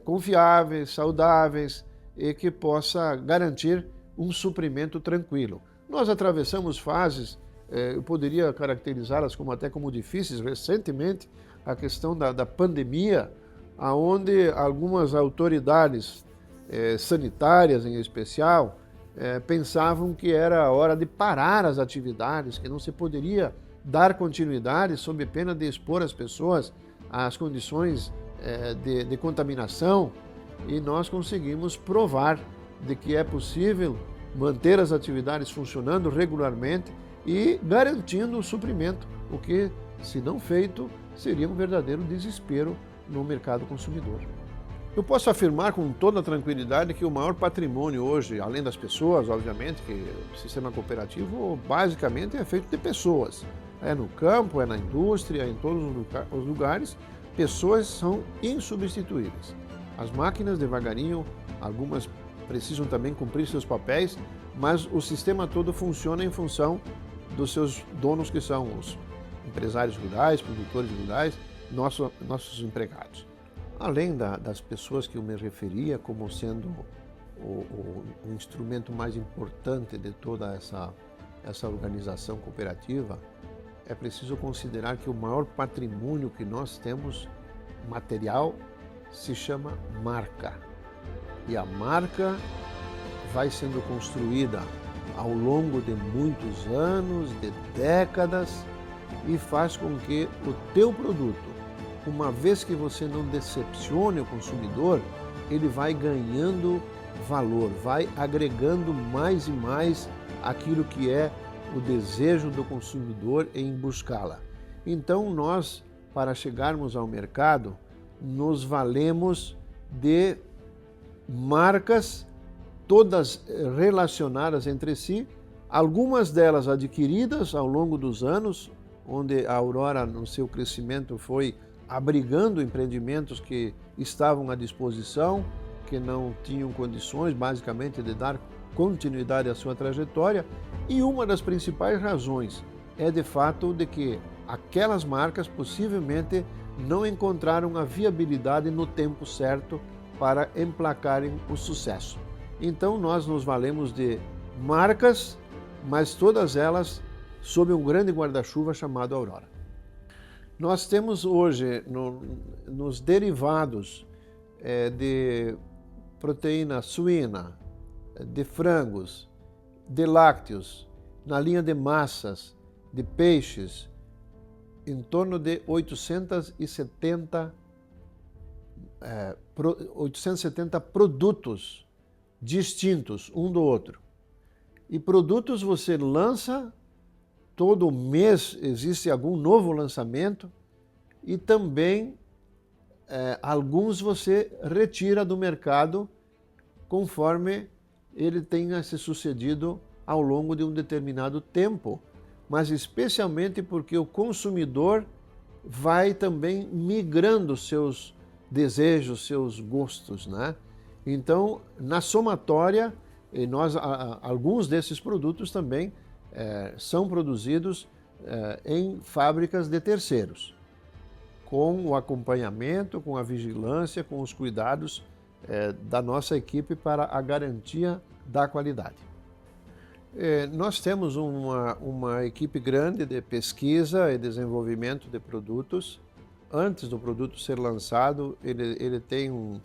Speaker 1: confiáveis, saudáveis e que possa garantir um suprimento tranquilo. Nós atravessamos fases, eu poderia caracterizá-las até como difíceis. Recentemente, a questão da pandemia, onde algumas autoridades sanitárias, em especial, pensavam que era a hora de parar as atividades, que não se poderia dar continuidade sob pena de expor as pessoas às condições de contaminação, e nós conseguimos provar de que é possível manter as atividades funcionando regularmente e garantindo o suprimento, o que, se não feito, seria um verdadeiro desespero no mercado consumidor. Eu posso afirmar com toda tranquilidade que o maior patrimônio hoje, além das pessoas, obviamente, que o sistema cooperativo basicamente é feito de pessoas. É no campo, é na indústria, em todos os lugares, pessoas são insubstituíveis. As máquinas, devagarinho, algumas precisam também cumprir seus papéis, mas o sistema todo funciona em função dos seus donos, que são os empresários rurais, produtores rurais, nossos empregados. Além das pessoas que eu me referia como sendo o instrumento mais importante de toda essa organização cooperativa, é preciso considerar que o maior patrimônio que nós temos, material, se chama marca. E a marca vai sendo construída ao longo de muitos anos, de décadas, e faz com que o teu produto, uma vez que você não decepcione o consumidor, ele vai ganhando valor, vai agregando mais e mais aquilo que é o desejo do consumidor em buscá-la. Então nós, para chegarmos ao mercado, nos valemos de marcas todas relacionadas entre si, algumas delas adquiridas ao longo dos anos, onde a Aurora, no seu crescimento, foi abrigando empreendimentos que estavam à disposição, que não tinham condições, basicamente, de dar continuidade à sua trajetória. E uma das principais razões é, de fato, de que aquelas marcas possivelmente não encontraram a viabilidade no tempo certo para emplacarem o sucesso. Então nós nos valemos de marcas, mas todas elas sob um grande guarda-chuva chamado Aurora. Nós temos hoje nos derivados de proteína suína, de frangos, de lácteos, na linha de massas, de peixes, em torno de 870 produtos distintos um do outro. E produtos você lança, todo mês existe algum novo lançamento, e também alguns você retira do mercado conforme ele tenha se sucedido ao longo de um determinado tempo, mas especialmente porque o consumidor vai também migrando seus desejos, seus gostos, né? Então, na somatória, alguns desses produtos também são produzidos em fábricas de terceiros, com o acompanhamento, com a vigilância, com os cuidados da nossa equipe para a garantia da qualidade. Nós temos uma equipe grande de pesquisa e desenvolvimento de produtos. Antes do produto ser lançado, ele tem um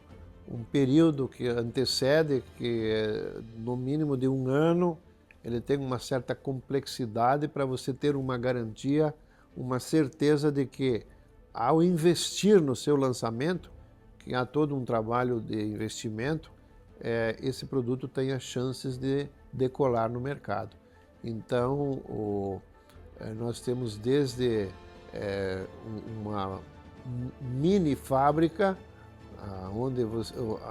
Speaker 1: período que antecede, que é no mínimo de 1 ano. Ele tem uma certa complexidade para você ter uma garantia, uma certeza de que, ao investir no seu lançamento, que há todo um trabalho de investimento, esse produto tenha chances de decolar no mercado. Então, nós temos desde uma mini fábrica, onde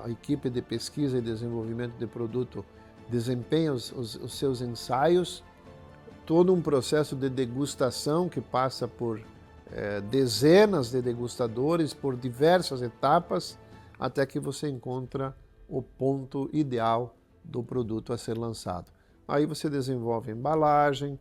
Speaker 1: a equipe de pesquisa e desenvolvimento de produto desempenha os seus ensaios, todo um processo de degustação que passa por dezenas de degustadores, por diversas etapas, até que você encontra o ponto ideal do produto a ser lançado. Aí você desenvolve a embalagem,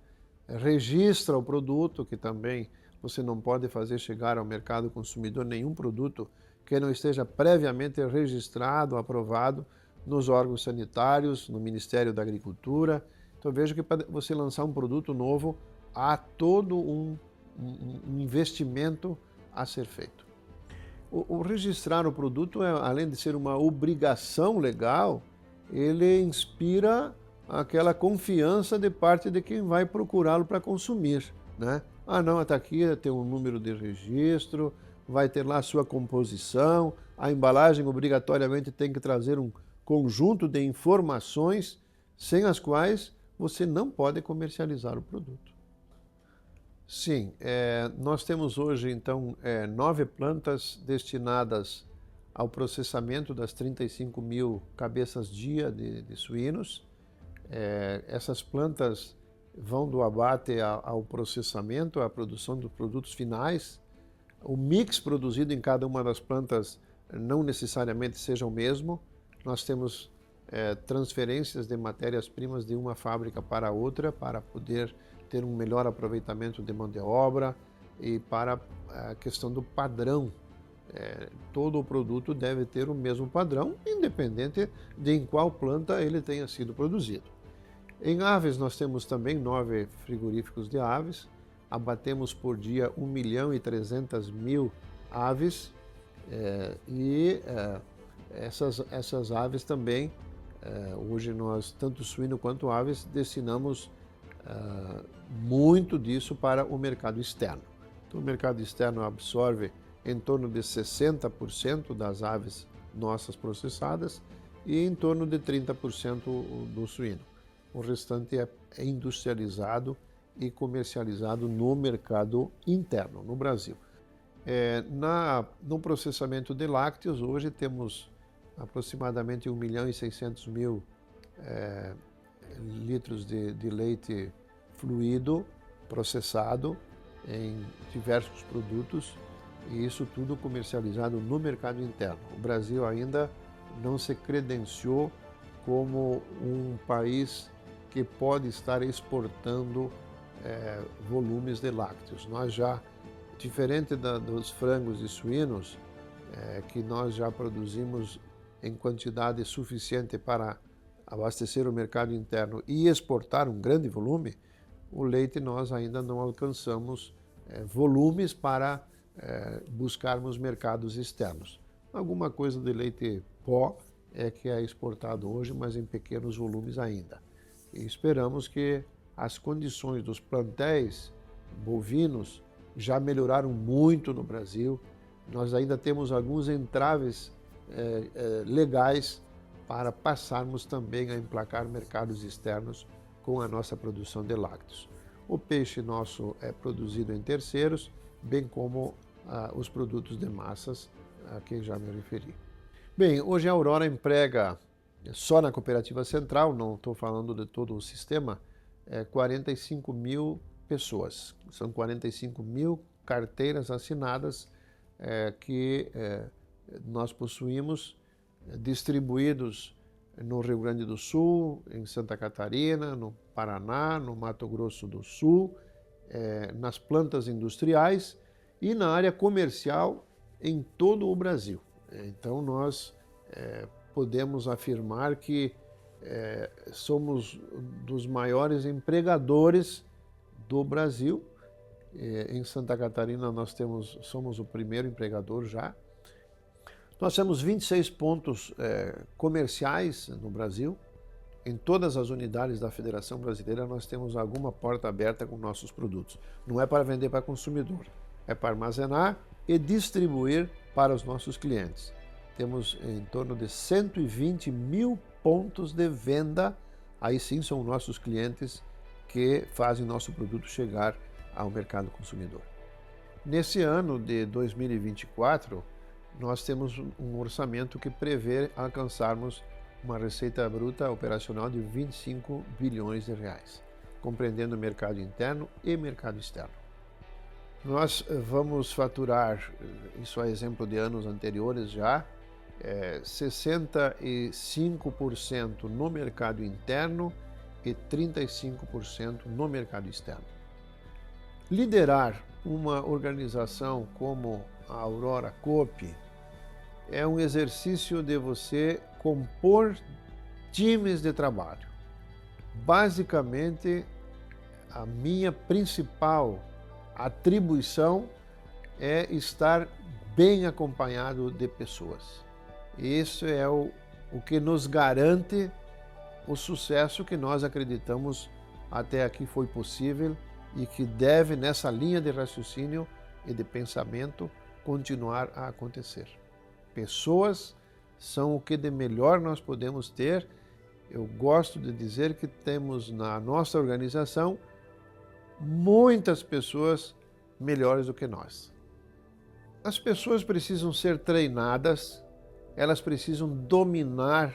Speaker 1: registra o produto, que também você não pode fazer chegar ao mercado consumidor nenhum produto que não esteja previamente registrado, aprovado nos órgãos sanitários, no Ministério da Agricultura. Então veja que para você lançar um produto novo, há todo um investimento a ser feito. O registrar o produto, além de ser uma obrigação legal, ele inspira aquela confiança de parte de quem vai procurá-lo para consumir, né? Ah, não, está aqui, tem um número de registro, vai ter lá a sua composição, a embalagem obrigatoriamente tem que trazer um conjunto de informações sem as quais você não pode comercializar o produto. Sim, nós temos hoje, então, 9 plantas destinadas ao processamento das 35 mil cabeças-dia de suínos. Essas plantas vão do abate ao processamento, à produção dos produtos finais. O mix produzido em cada uma das plantas não necessariamente seja o mesmo. Nós temos transferências de matérias-primas de uma fábrica para outra para poder ter um melhor aproveitamento de mão de obra e para a questão do padrão. Todo o produto deve ter o mesmo padrão, independente de em qual planta ele tenha sido produzido. Em aves, nós temos também 9 frigoríficos de aves, abatemos por dia 1.300.000 aves essas aves também, hoje nós, tanto suíno quanto aves, destinamos muito disso para o mercado externo. Então, o mercado externo absorve em torno de 60% das aves nossas processadas e em torno de 30% do suíno. O restante é industrializado e comercializado no mercado interno, no Brasil. No processamento de lácteos, hoje temos aproximadamente 1.600.000 litros de leite fluido processado em diversos produtos, e isso tudo comercializado no mercado interno. O Brasil ainda não se credenciou como um país que pode estar exportando volumes de lácteos. Nós já, diferente dos frangos e suínos, que nós já produzimos em quantidade suficiente para abastecer o mercado interno e exportar um grande volume, o leite nós ainda não alcançamos volumes para buscarmos mercados externos. Alguma coisa de leite pó que é exportado hoje, mas em pequenos volumes ainda. E esperamos que as condições dos plantéis bovinos já melhoraram muito no Brasil. Nós ainda temos alguns entraves legais para passarmos também a emplacar mercados externos com a nossa produção de lácteos. O peixe nosso é produzido em terceiros, bem como os produtos de massas a quem já me referi. Bem, hoje a Aurora emprega, só na Cooperativa Central, não estou falando de todo o sistema, 45 mil pessoas. São 45 mil carteiras assinadas que nós possuímos, distribuídos no Rio Grande do Sul, em Santa Catarina, no Paraná, no Mato Grosso do Sul, nas plantas industriais e na área comercial em todo o Brasil. Então nós podemos afirmar que somos dos maiores empregadores do Brasil. Em Santa Catarina nós somos o primeiro empregador já. Nós temos 26 pontos comerciais no Brasil. Em todas as unidades da Federação Brasileira nós temos alguma porta aberta com nossos produtos. Não é para vender para consumidor, é para armazenar e distribuir para os nossos clientes. Temos em torno de 120 mil pontos de venda, aí sim são nossos clientes que fazem nosso produto chegar ao mercado consumidor. Nesse ano de 2024, nós temos um orçamento que prevê alcançarmos uma receita bruta operacional de 25 bilhões de reais, compreendendo o mercado interno e mercado externo. Nós vamos faturar, isso é exemplo de anos anteriores já, 65% no mercado interno e 35% no mercado externo. Liderar uma organização como a Aurora Coop é um exercício de você compor times de trabalho. Basicamente, a minha principal atribuição é estar bem acompanhado de pessoas. Isso é o que nos garante o sucesso que nós acreditamos até aqui foi possível e que deve, nessa linha de raciocínio e de pensamento, continuar a acontecer. Pessoas são o que de melhor nós podemos ter. Eu gosto de dizer que temos na nossa organização muitas pessoas melhores do que nós. As pessoas precisam ser treinadas, elas precisam dominar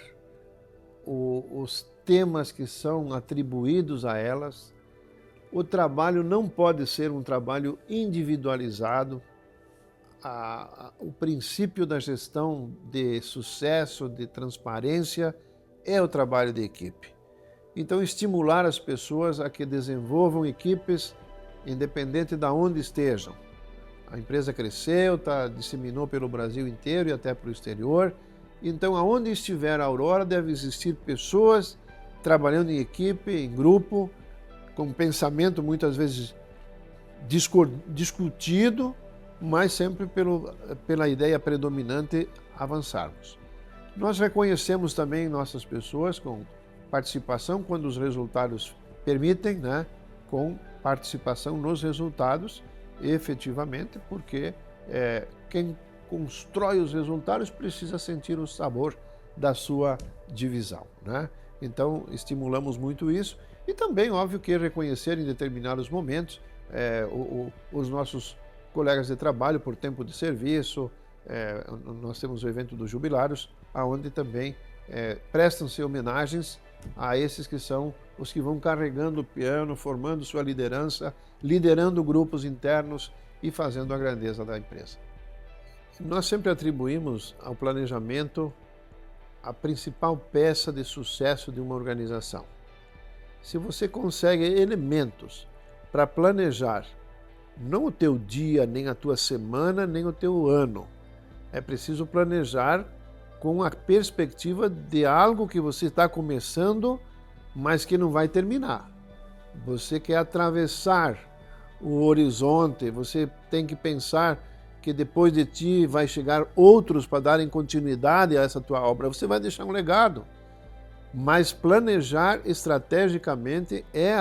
Speaker 1: os temas que são atribuídos a elas. O trabalho não pode ser um trabalho individualizado. O princípio da gestão de sucesso, de transparência, é o trabalho de equipe. Então, estimular as pessoas a que desenvolvam equipes, independente de onde estejam. A empresa cresceu, disseminou pelo Brasil inteiro e até para o exterior. Então, aonde estiver a Aurora, deve existir pessoas trabalhando em equipe, em grupo, com pensamento muitas vezes discutido, mas sempre pela ideia predominante avançarmos. Nós reconhecemos também nossas pessoas com participação quando os resultados permitem, né? Com participação nos resultados, efetivamente, porque quem constrói os resultados precisa sentir o sabor da sua divisão, né? Então, estimulamos muito isso e também, óbvio, que reconhecer em determinados momentos os nossos colegas de trabalho por tempo de serviço. Nós temos o evento dos jubilados, onde também prestam-se homenagens a esses que são os que vão carregando o piano, formando sua liderança, liderando grupos internos e fazendo a grandeza da empresa. Nós sempre atribuímos ao planejamento a principal peça de sucesso de uma organização. Se você consegue elementos para planejar não o teu dia, nem a tua semana, nem o teu ano, é preciso planejar com a perspectiva de algo que você está começando, mas que não vai terminar. Você quer atravessar o horizonte, você tem que pensar que depois de ti vai chegar outros para darem continuidade a essa tua obra. Você vai deixar um legado. Mas planejar estrategicamente é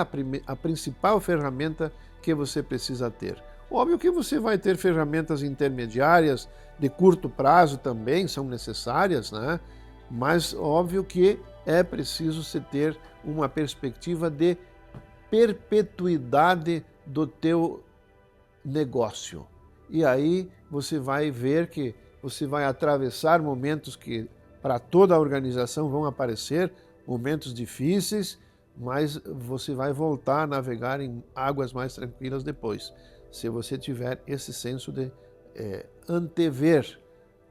Speaker 1: a principal ferramenta que você precisa ter. Óbvio que você vai ter ferramentas intermediárias de curto prazo também, são necessárias, né? Mas óbvio que é preciso se ter uma perspectiva de perpetuidade do teu negócio. E aí você vai ver que você vai atravessar momentos que para toda a organização vão aparecer, momentos difíceis, mas você vai voltar a navegar em águas mais tranquilas depois, se você tiver esse senso de antever.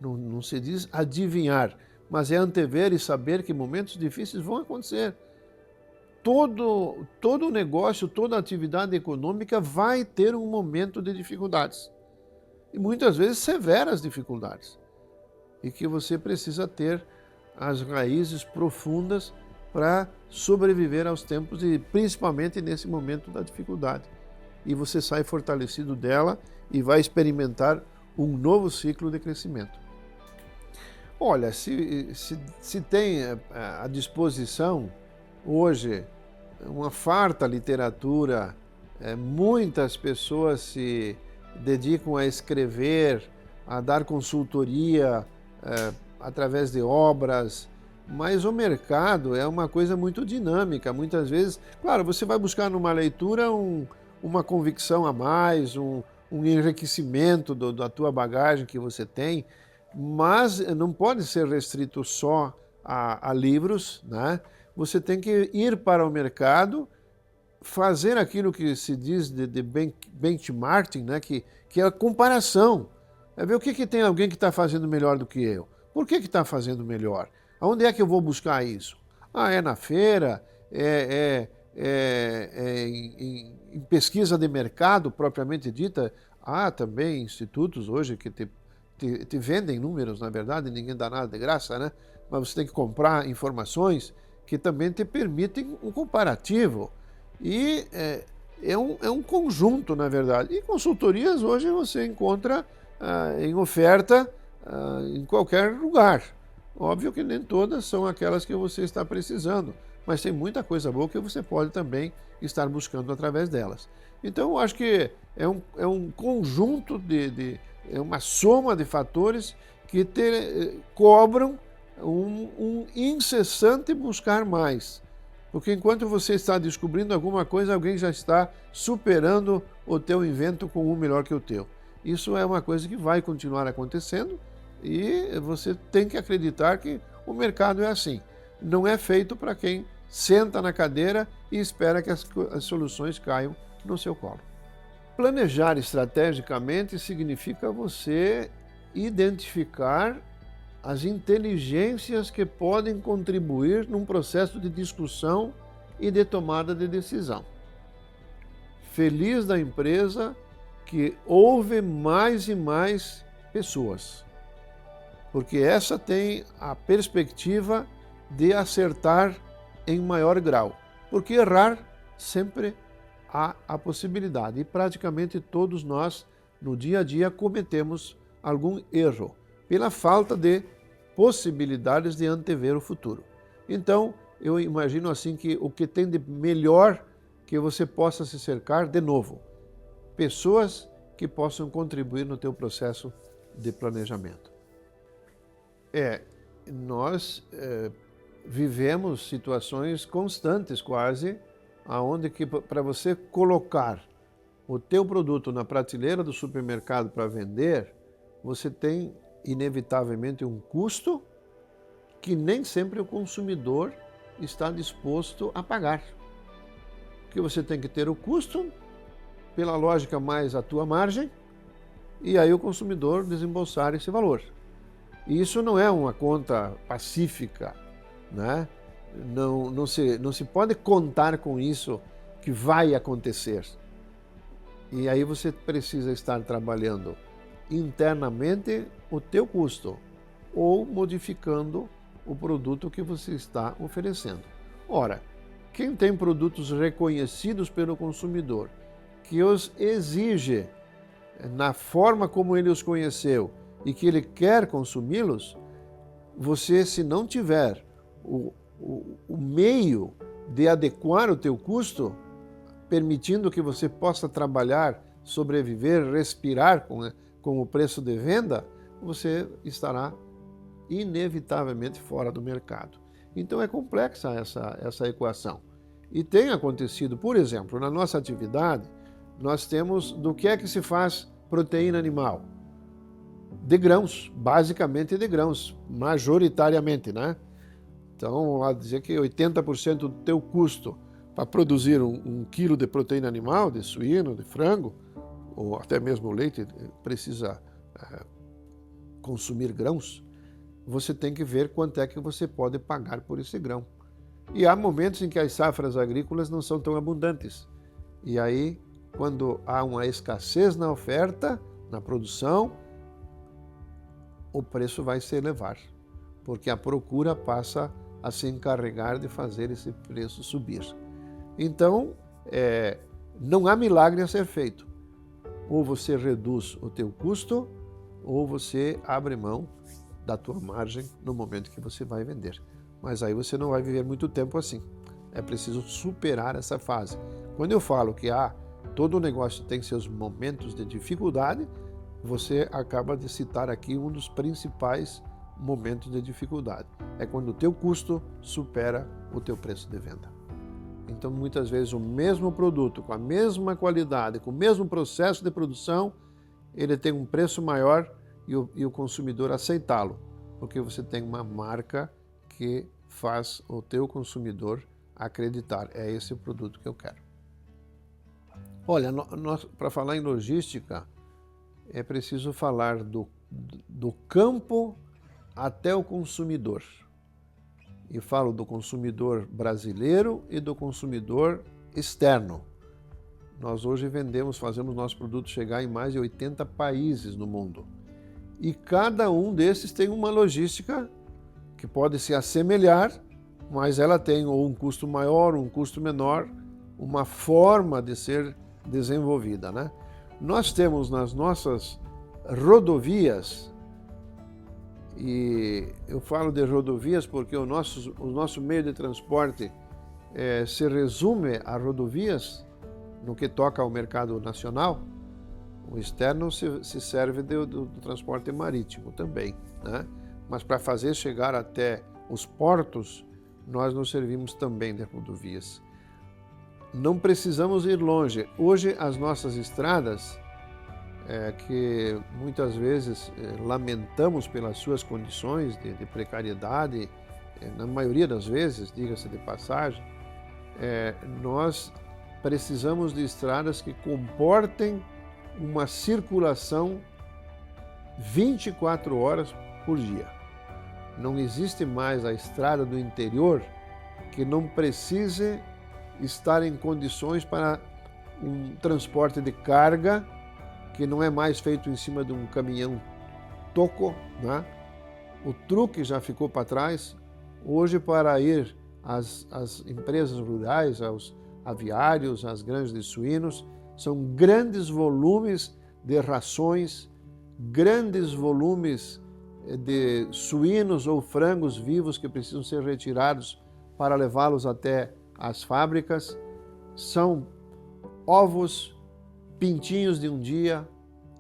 Speaker 1: Não se diz adivinhar, mas é antever e saber que momentos difíceis vão acontecer. Todo negócio, toda atividade econômica vai ter um momento de dificuldades. E muitas vezes severas dificuldades. E que você precisa ter as raízes profundas para sobreviver aos tempos e principalmente nesse momento da dificuldade. E você sai fortalecido dela e vai experimentar um novo ciclo de crescimento. Olha, se tem à disposição hoje uma farta literatura, muitas pessoas se dedicam a escrever, a dar consultoria através de obras, mas o mercado é uma coisa muito dinâmica. Muitas vezes, claro, você vai buscar numa leitura uma convicção a mais, um enriquecimento da tua bagagem que você tem, mas não pode ser restrito só a livros, né? Você tem que ir para o mercado, fazer aquilo que se diz de benchmarking, né? Que é a comparação. É ver o que tem alguém que está fazendo melhor do que eu. Por que está fazendo melhor? Aonde é que eu vou buscar isso? É na feira, em pesquisa de mercado propriamente dita. Há também institutos hoje que te vendem números, na verdade, ninguém dá nada de graça, né? Mas você tem que comprar informações que também te permitem um comparativo. E é um conjunto, na verdade. E consultorias hoje você encontra em oferta em qualquer lugar. Óbvio que nem todas são aquelas que você está precisando, mas tem muita coisa boa que você pode também estar buscando através delas. Então, eu acho que é um conjunto é uma soma de fatores que cobram um incessante buscar mais. Porque enquanto você está descobrindo alguma coisa, alguém já está superando o teu invento com um melhor que o teu. Isso é uma coisa que vai continuar acontecendo e você tem que acreditar que o mercado é assim. Não é feito para quem senta na cadeira e espera que as soluções caiam no seu colo. Planejar estrategicamente significa você identificar as inteligências que podem contribuir num processo de discussão e de tomada de decisão. Feliz da empresa que ouve mais e mais pessoas, porque essa tem a perspectiva de acertar em maior grau, porque errar sempre há a possibilidade, e praticamente todos nós, no dia a dia, cometemos algum erro, pela falta de possibilidades de antever o futuro. Então, eu imagino assim que o que tem de melhor que você possa se cercar, de novo, pessoas que possam contribuir no teu processo de planejamento. Nós vivemos situações constantes quase, aonde que para você colocar o teu produto na prateleira do supermercado para vender, você tem inevitavelmente um custo que nem sempre o consumidor está disposto a pagar. Porque você tem que ter o custo, pela lógica mais a tua margem, e aí o consumidor desembolsar esse valor. E isso não é uma conta pacífica, né? Não se pode contar com isso que vai acontecer. E aí você precisa estar trabalhando internamente o teu custo ou modificando o produto que você está oferecendo. Ora, quem tem produtos reconhecidos pelo consumidor, que os exige na forma como ele os conheceu e que ele quer consumi-los, você, se não tiver o meio de adequar o teu custo, permitindo que você possa trabalhar, sobreviver, respirar com o preço de venda, você estará inevitavelmente fora do mercado. Então é complexa essa equação. E tem acontecido, por exemplo, na nossa atividade, nós temos do que é que se faz proteína animal? De grãos, basicamente de grãos, majoritariamente, né? Então, vamos dizer que 80% do teu custo para produzir um quilo de proteína animal, de suíno, de frango, ou até mesmo leite, precisa consumir grãos, você tem que ver quanto é que você pode pagar por esse grão. E há momentos em que as safras agrícolas não são tão abundantes. E aí, quando há uma escassez na oferta, na produção, o preço vai se elevar, porque a procura passa a se encarregar de fazer esse preço subir. Então, não há milagre a ser feito. Ou você reduz o teu custo, ou você abre mão da tua margem no momento que você vai vender. Mas aí você não vai viver muito tempo assim. É preciso superar essa fase. Quando eu falo que todo negócio tem seus momentos de dificuldade, você acaba de citar aqui um dos principais momentos de dificuldade. É quando o teu custo supera o teu preço de venda. Então, muitas vezes, o mesmo produto, com a mesma qualidade, com o mesmo processo de produção, ele tem um preço maior e o consumidor aceitá-lo, porque você tem uma marca que faz o teu consumidor acreditar, é esse o produto que eu quero. Olha, para falar em logística, é preciso falar do campo até o consumidor. E falo do consumidor brasileiro e do consumidor externo. Nós hoje fazemos nosso produto chegar em mais de 80 países no mundo. E cada um desses tem uma logística que pode se assemelhar, mas ela tem ou um custo maior, um custo menor, uma forma de ser desenvolvida, né? Nós temos nas nossas rodovias, e eu falo de rodovias porque o nosso meio de transporte se resume a rodovias no que toca ao mercado nacional. O externo se serve do transporte marítimo também, né? Mas para fazer chegar até os portos, nós nos servimos também de rodovias. Não precisamos ir longe. Hoje, as nossas estradas, que muitas vezes lamentamos pelas suas condições de precariedade, na maioria das vezes, diga-se de passagem, nós precisamos de estradas que comportem uma circulação 24 horas por dia. Não existe mais a estrada do interior que não precise estar em condições para um transporte de carga que não é mais feito em cima de um caminhão toco, né? O truque já ficou para trás. Hoje, para ir às empresas rurais, aos aviários, às granjas de suínos, são grandes volumes de rações, grandes volumes de suínos ou frangos vivos que precisam ser retirados para levá-los até as fábricas. São ovos, pintinhos de um dia,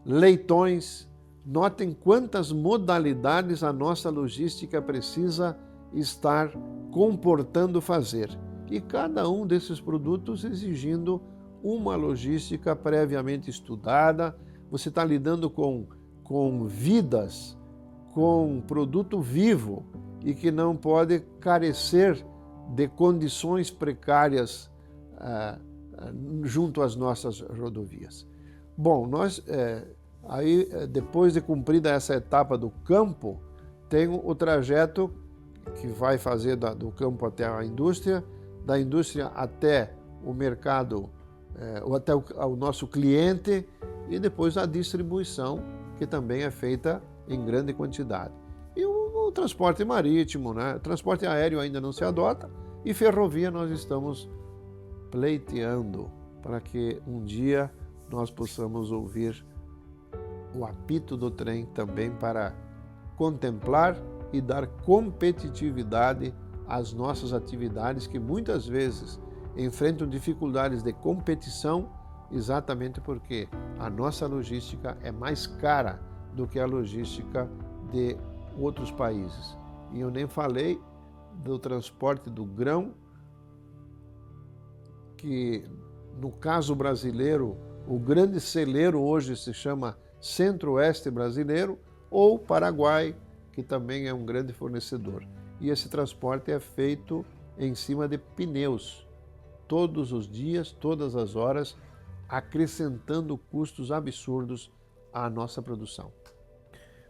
Speaker 1: leitões. Notem quantas modalidades a nossa logística precisa estar comportando fazer. E cada um desses produtos exigindo uma logística previamente estudada. Você está lidando com vidas, com produto vivo e que não pode carecer de condições precárias junto às nossas rodovias. Bom, depois de cumprida essa etapa do campo, tem o trajeto que vai fazer do campo até a indústria, da indústria até o mercado, ou até o nosso cliente, e depois a distribuição, que também é feita em grande quantidade. E o transporte marítimo, né? Transporte aéreo ainda não se adota, e ferrovia nós estamos pleiteando para que um dia nós possamos ouvir o apito do trem também para contemplar e dar competitividade às nossas atividades que muitas vezes enfrentam dificuldades de competição exatamente porque a nossa logística é mais cara do que a logística de outros países. E eu nem falei do transporte do grão, que no caso brasileiro, o grande celeiro hoje se chama Centro-Oeste brasileiro, ou Paraguai, que também é um grande fornecedor. E esse transporte é feito em cima de pneus, todos os dias, todas as horas, acrescentando custos absurdos à nossa produção.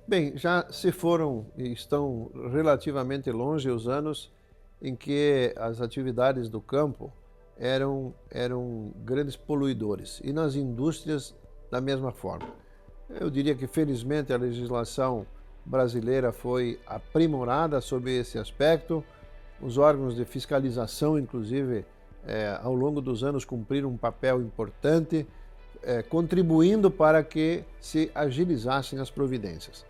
Speaker 1: Bem, já se foram e estão relativamente longe os anos em que as atividades do campo eram grandes poluidores, e nas indústrias da mesma forma. Eu diria que felizmente a legislação brasileira foi aprimorada sob esse aspecto. Os órgãos de fiscalização, inclusive, ao longo dos anos cumpriram um papel importante, contribuindo para que se agilizassem as providências.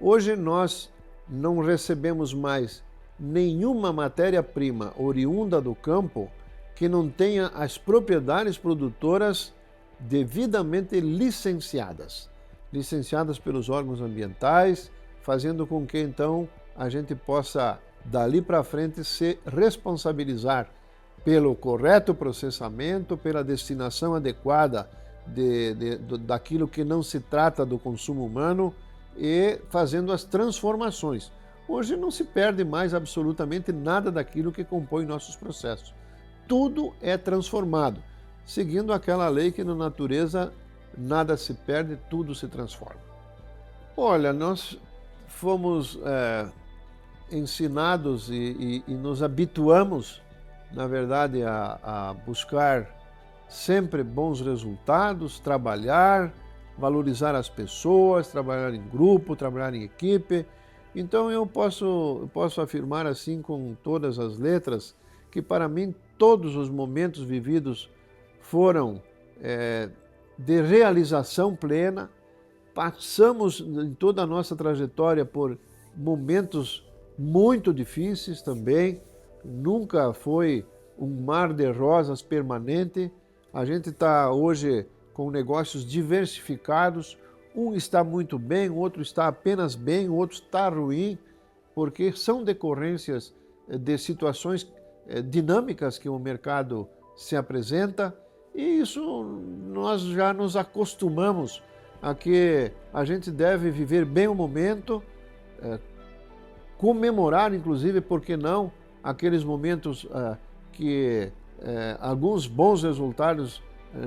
Speaker 1: Hoje nós não recebemos mais nenhuma matéria-prima oriunda do campo que não tenha as propriedades produtoras devidamente licenciadas pelos órgãos ambientais, fazendo com que então a gente possa dali para frente se responsabilizar pelo correto processamento, pela destinação adequada daquilo que não se trata do consumo humano e fazendo as transformações. Hoje não se perde mais absolutamente nada daquilo que compõe nossos processos. Tudo é transformado, seguindo aquela lei que na natureza nada se perde, tudo se transforma. Olha, nós fomos ensinados e nos habituamos, na verdade, a buscar sempre bons resultados, trabalhar, valorizar as pessoas, trabalhar em grupo, trabalhar em equipe. Então eu posso afirmar assim com todas as letras que para mim todos os momentos vividos foram de realização plena. Passamos em toda a nossa trajetória por momentos muito difíceis também, nunca foi um mar de rosas permanente. A gente está hoje com negócios diversificados, um está muito bem, o outro está apenas bem, o outro está ruim, porque são decorrências de situações dinâmicas que o mercado se apresenta, e isso nós já nos acostumamos a que a gente deve viver bem o momento, comemorar, inclusive, por que não, aqueles momentos que alguns bons resultados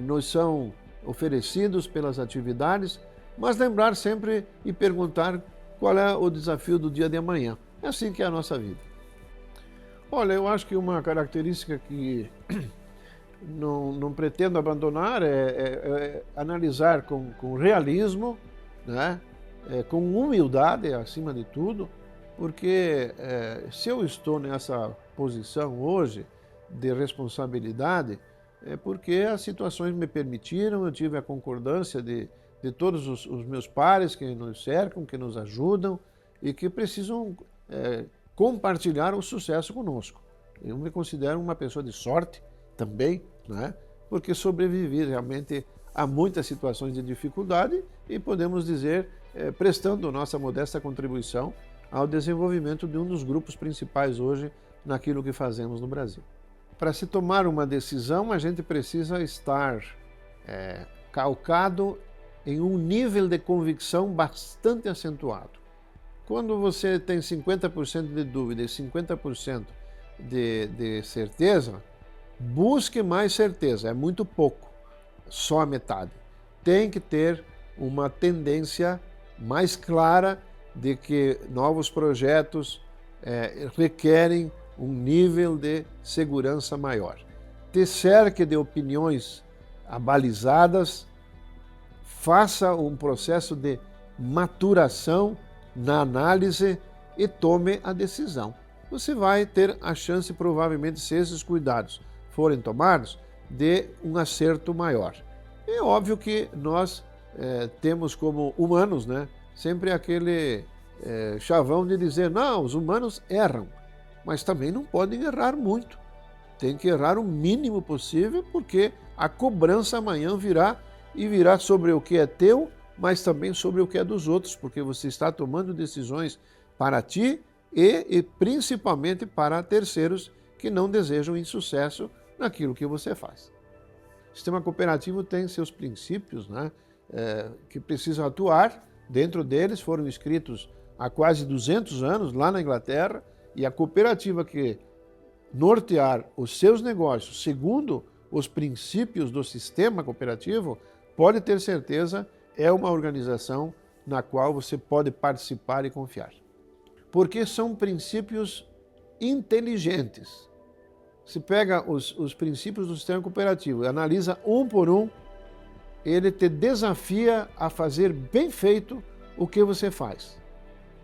Speaker 1: nos são oferecidos pelas atividades, mas lembrar sempre e perguntar qual é o desafio do dia de amanhã. É assim que é a nossa vida. Olha, eu acho que uma característica que não pretendo abandonar é analisar com realismo, né? Com humildade, acima de tudo, porque se eu estou nessa posição hoje de responsabilidade, é porque as situações me permitiram, eu tive a concordância de todos os meus pares que nos cercam, que nos ajudam e que precisam compartilhar o sucesso conosco. Eu me considero uma pessoa de sorte também, né? Porque sobrevivi realmente a muitas situações de dificuldade e podemos dizer, prestando nossa modesta contribuição ao desenvolvimento de um dos grupos principais hoje naquilo que fazemos no Brasil. Para se tomar uma decisão, a gente precisa estar calcado em um nível de convicção bastante acentuado. Quando você tem 50% de dúvida e 50% de certeza, busque mais certeza, é muito pouco, só a metade. Tem que ter uma tendência mais clara de que novos projetos requerem um nível de segurança maior. Te cerque de opiniões abalizadas, faça um processo de maturação na análise e tome a decisão. Você vai ter a chance, provavelmente, se esses cuidados forem tomados, de um acerto maior. É óbvio que nós temos como humanos, né, sempre aquele chavão de dizer, não, os humanos erram, mas também não podem errar muito. Tem que errar o mínimo possível, porque a cobrança amanhã virá, e virá sobre o que é teu, mas também sobre o que é dos outros, porque você está tomando decisões para ti e principalmente para terceiros que não desejam insucesso naquilo que você faz. O sistema cooperativo tem seus princípios, né, que precisam atuar. Dentro deles foram escritos há quase 200 anos, lá na Inglaterra, e a cooperativa que nortear os seus negócios segundo os princípios do sistema cooperativo, pode ter certeza, é uma organização na qual você pode participar e confiar. Porque são princípios inteligentes. Se pega os princípios do sistema cooperativo e analisa um por um, ele te desafia a fazer bem feito o que você faz.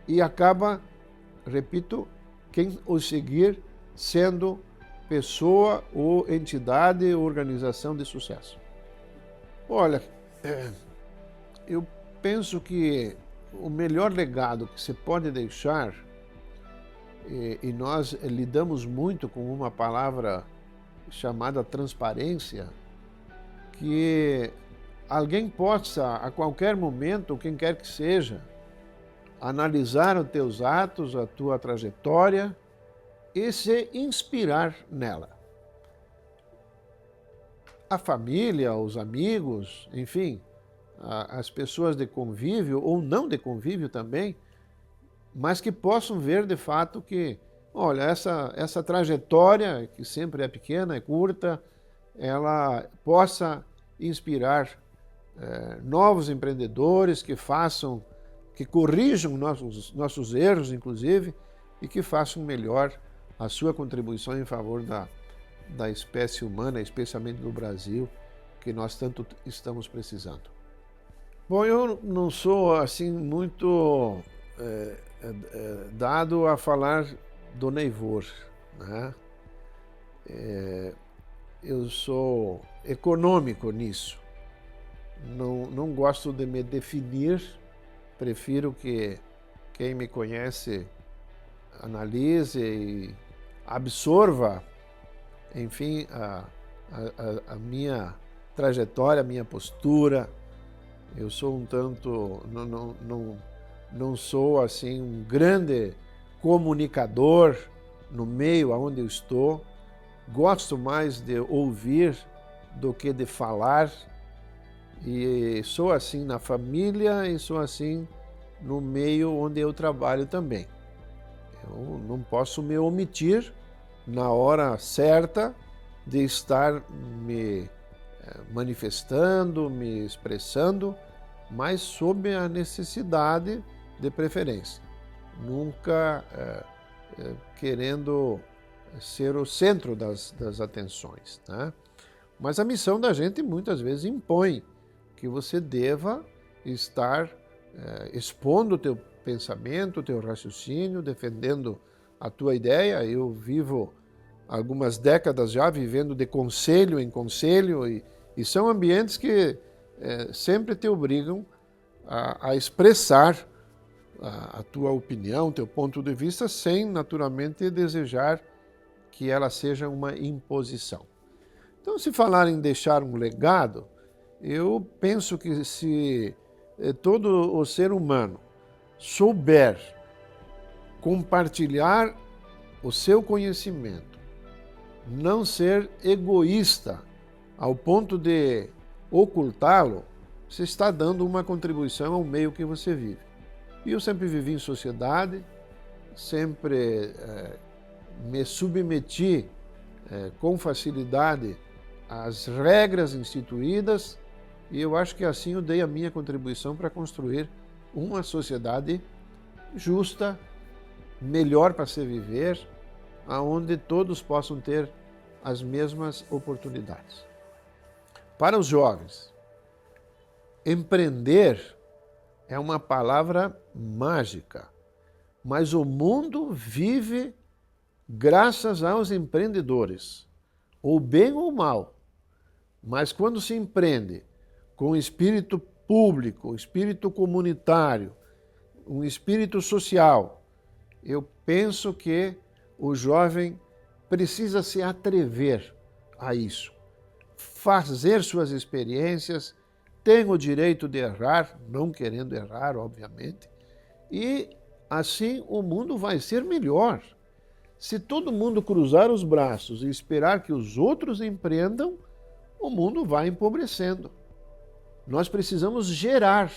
Speaker 1: E acaba, repito, quem o seguir sendo pessoa ou entidade ou organização de sucesso. Olha, eu penso que o melhor legado que se pode deixar, e nós lidamos muito com uma palavra chamada transparência, que alguém possa, a qualquer momento, quem quer que seja, analisar os teus atos, a tua trajetória e se inspirar nela. A família, os amigos, enfim, as pessoas de convívio ou não de convívio também, mas que possam ver de fato que, olha, essa trajetória, que sempre é pequena, é curta, ela possa inspirar novos empreendedores que façam, que corrijam nossos erros, inclusive, e que façam melhor a sua contribuição em favor da espécie humana, especialmente no Brasil, que nós tanto estamos precisando. Bom, eu não sou assim muito dado a falar do Neivor, né? Eu sou econômico nisso. Não gosto de me definir, prefiro que quem me conhece analise e absorva, enfim, a minha trajetória, a minha postura. Eu sou um tanto, não sou assim um grande comunicador no meio onde eu estou. Gosto mais de ouvir do que de falar. E sou assim na família e sou assim no meio onde eu trabalho também. Eu não posso me omitir na hora certa de estar me manifestando, me expressando, mas sob a necessidade de preferência. Nunca querendo ser o centro das atenções, né? Mas a missão da gente muitas vezes impõe que você deva estar expondo o teu pensamento, o teu raciocínio, defendendo a tua ideia. Eu vivo algumas décadas já vivendo de conselho em conselho e são ambientes que sempre te obrigam a expressar a tua opinião, teu ponto de vista, sem naturalmente desejar que ela seja uma imposição. Então, se falar em deixar um legado, eu penso que se todo o ser humano souber compartilhar o seu conhecimento, não ser egoísta ao ponto de ocultá-lo, você está dando uma contribuição ao meio que você vive. E eu sempre vivi em sociedade, sempre me submeti com facilidade às regras instituídas e eu acho que assim eu dei a minha contribuição para construir uma sociedade justa, melhor para se viver, onde todos possam ter as mesmas oportunidades. Para os jovens, empreender é uma palavra mágica, mas o mundo vive graças aos empreendedores, ou bem ou mal. Mas quando se empreende com espírito público, espírito comunitário, um espírito social, eu penso que o jovem precisa se atrever a isso, fazer suas experiências, tem o direito de errar, não querendo errar, obviamente, e assim o mundo vai ser melhor. Se todo mundo cruzar os braços e esperar que os outros empreendam, o mundo vai empobrecendo. Nós precisamos gerar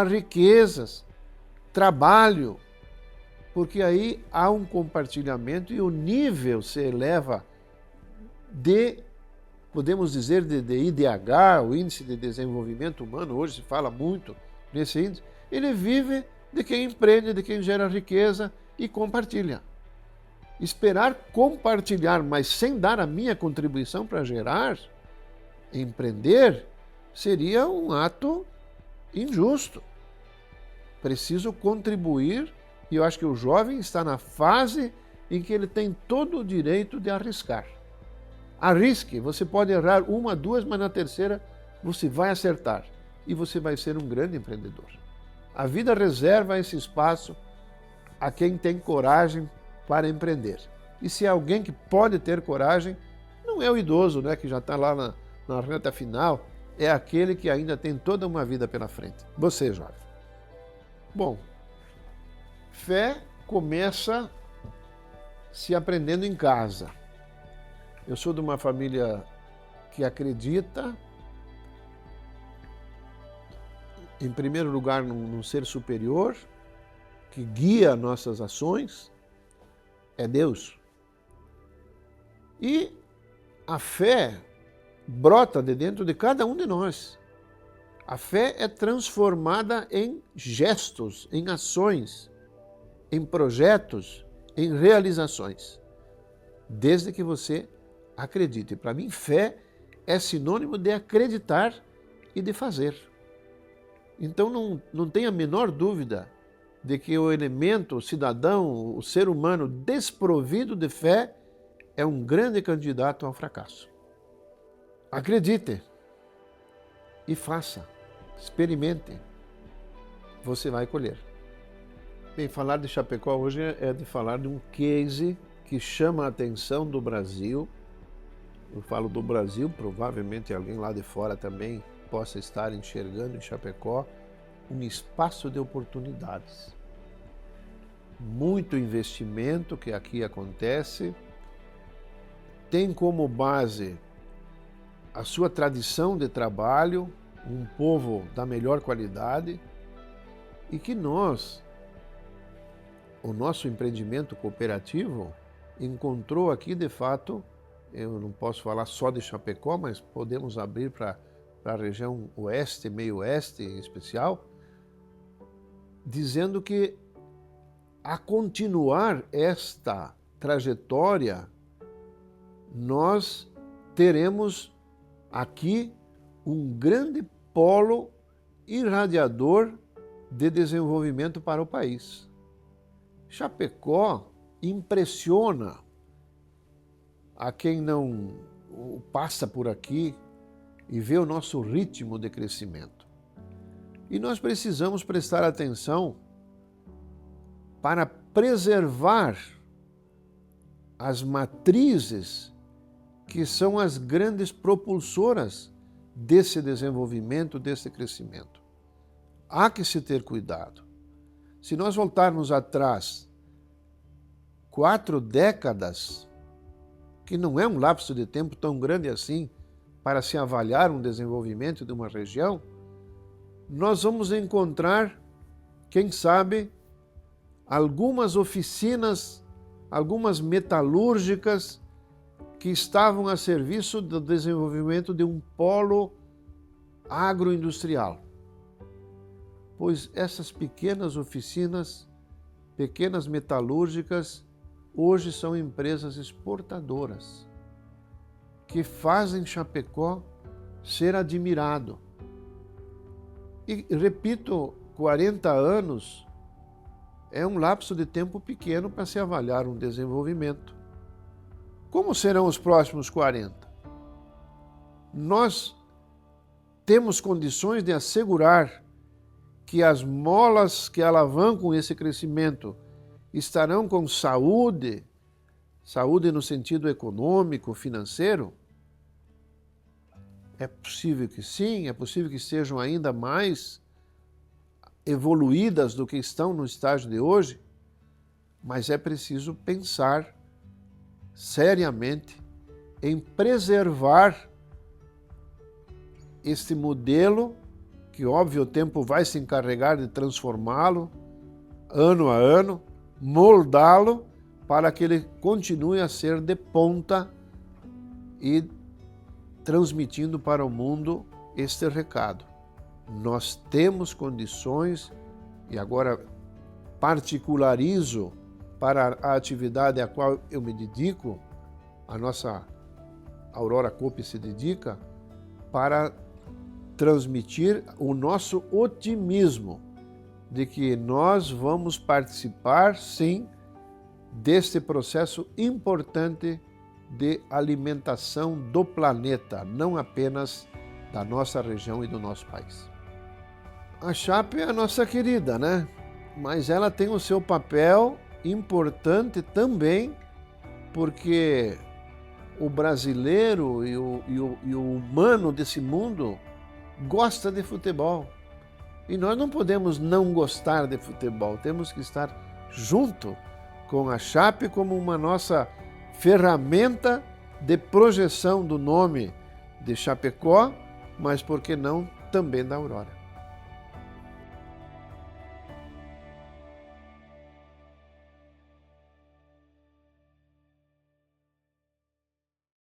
Speaker 1: riquezas, trabalho, porque aí há um compartilhamento e o nível se eleva de, podemos dizer, de IDH, o Índice de Desenvolvimento Humano, hoje se fala muito nesse índice, ele vive de quem empreende, de quem gera riqueza e compartilha. Esperar compartilhar, mas sem dar a minha contribuição para gerar, empreender, seria um ato injusto. Preciso contribuir e eu acho que o jovem está na fase em que ele tem todo o direito de arriscar. Arrisque, você pode errar uma, duas, mas na terceira você vai acertar e você vai ser um grande empreendedor. A vida reserva esse espaço a quem tem coragem para empreender. E se é alguém que pode ter coragem, não é o idoso, né, que já está lá na reta final, é aquele que ainda tem toda uma vida pela frente. Você, jovem. Bom, fé começa se aprendendo em casa. Eu sou de uma família que acredita, em primeiro lugar, num ser superior, que guia nossas ações, é Deus. E a fé brota de dentro de cada um de nós. A fé é transformada em gestos, em ações. em projetos, em realizações, desde que você acredite. Para mim, fé é sinônimo de acreditar e de fazer. Então não tenha a menor dúvida de que o elemento, o cidadão, o ser humano desprovido de fé é um grande candidato ao fracasso. Acredite e faça, experimente, você vai colher. Bem, falar de Chapecó hoje é de falar de um case que chama a atenção do Brasil. Eu falo do Brasil, provavelmente alguém lá de fora também possa estar enxergando em Chapecó um espaço de oportunidades. Muito investimento que aqui acontece, tem como base a sua tradição de trabalho, um povo da melhor qualidade, e que nós, o nosso empreendimento cooperativo, encontrou aqui de fato, eu não posso falar só de Chapecó, mas podemos abrir para a região oeste, meio oeste em especial, dizendo que a continuar esta trajetória, nós teremos aqui um grande polo irradiador de desenvolvimento para o país. Chapecó impressiona a quem não passa por aqui e vê o nosso ritmo de crescimento. E nós precisamos prestar atenção para preservar as matrizes que são as grandes propulsoras desse desenvolvimento, desse crescimento. Há que se ter cuidado. Se nós voltarmos atrás 4 décadas, que não é um lapso de tempo tão grande assim para se avaliar um desenvolvimento de uma região, nós vamos encontrar, quem sabe, algumas oficinas, algumas metalúrgicas que estavam a serviço do desenvolvimento de um polo agroindustrial. Pois essas pequenas oficinas, pequenas metalúrgicas, hoje são empresas exportadoras que fazem Chapecó ser admirado. E, repito, 40 anos é um lapso de tempo pequeno para se avaliar um desenvolvimento. Como serão os próximos 40? Nós temos condições de assegurar que as molas que alavancam esse crescimento estarão com saúde no sentido econômico, financeiro? É possível que sim, é possível que estejam ainda mais evoluídas do que estão no estágio de hoje, mas é preciso pensar seriamente em preservar este modelo, que óbvio o tempo vai se encarregar de transformá-lo ano a ano, moldá-lo para que ele continue a ser de ponta e transmitindo para o mundo este recado. Nós temos condições, e agora particularizo para a atividade a qual eu me dedico, a nossa Aurora Coop se dedica, para transmitir o nosso otimismo de que nós vamos participar, sim, deste processo importante de alimentação do planeta, não apenas da nossa região e do nosso país. A Chape é a nossa querida, né? Mas ela tem o seu papel importante também, porque o brasileiro e o humano desse mundo gosta de futebol. E nós não podemos não gostar de futebol, temos que estar junto com a Chape como uma nossa ferramenta de projeção do nome de Chapecó, mas por que não também da Aurora.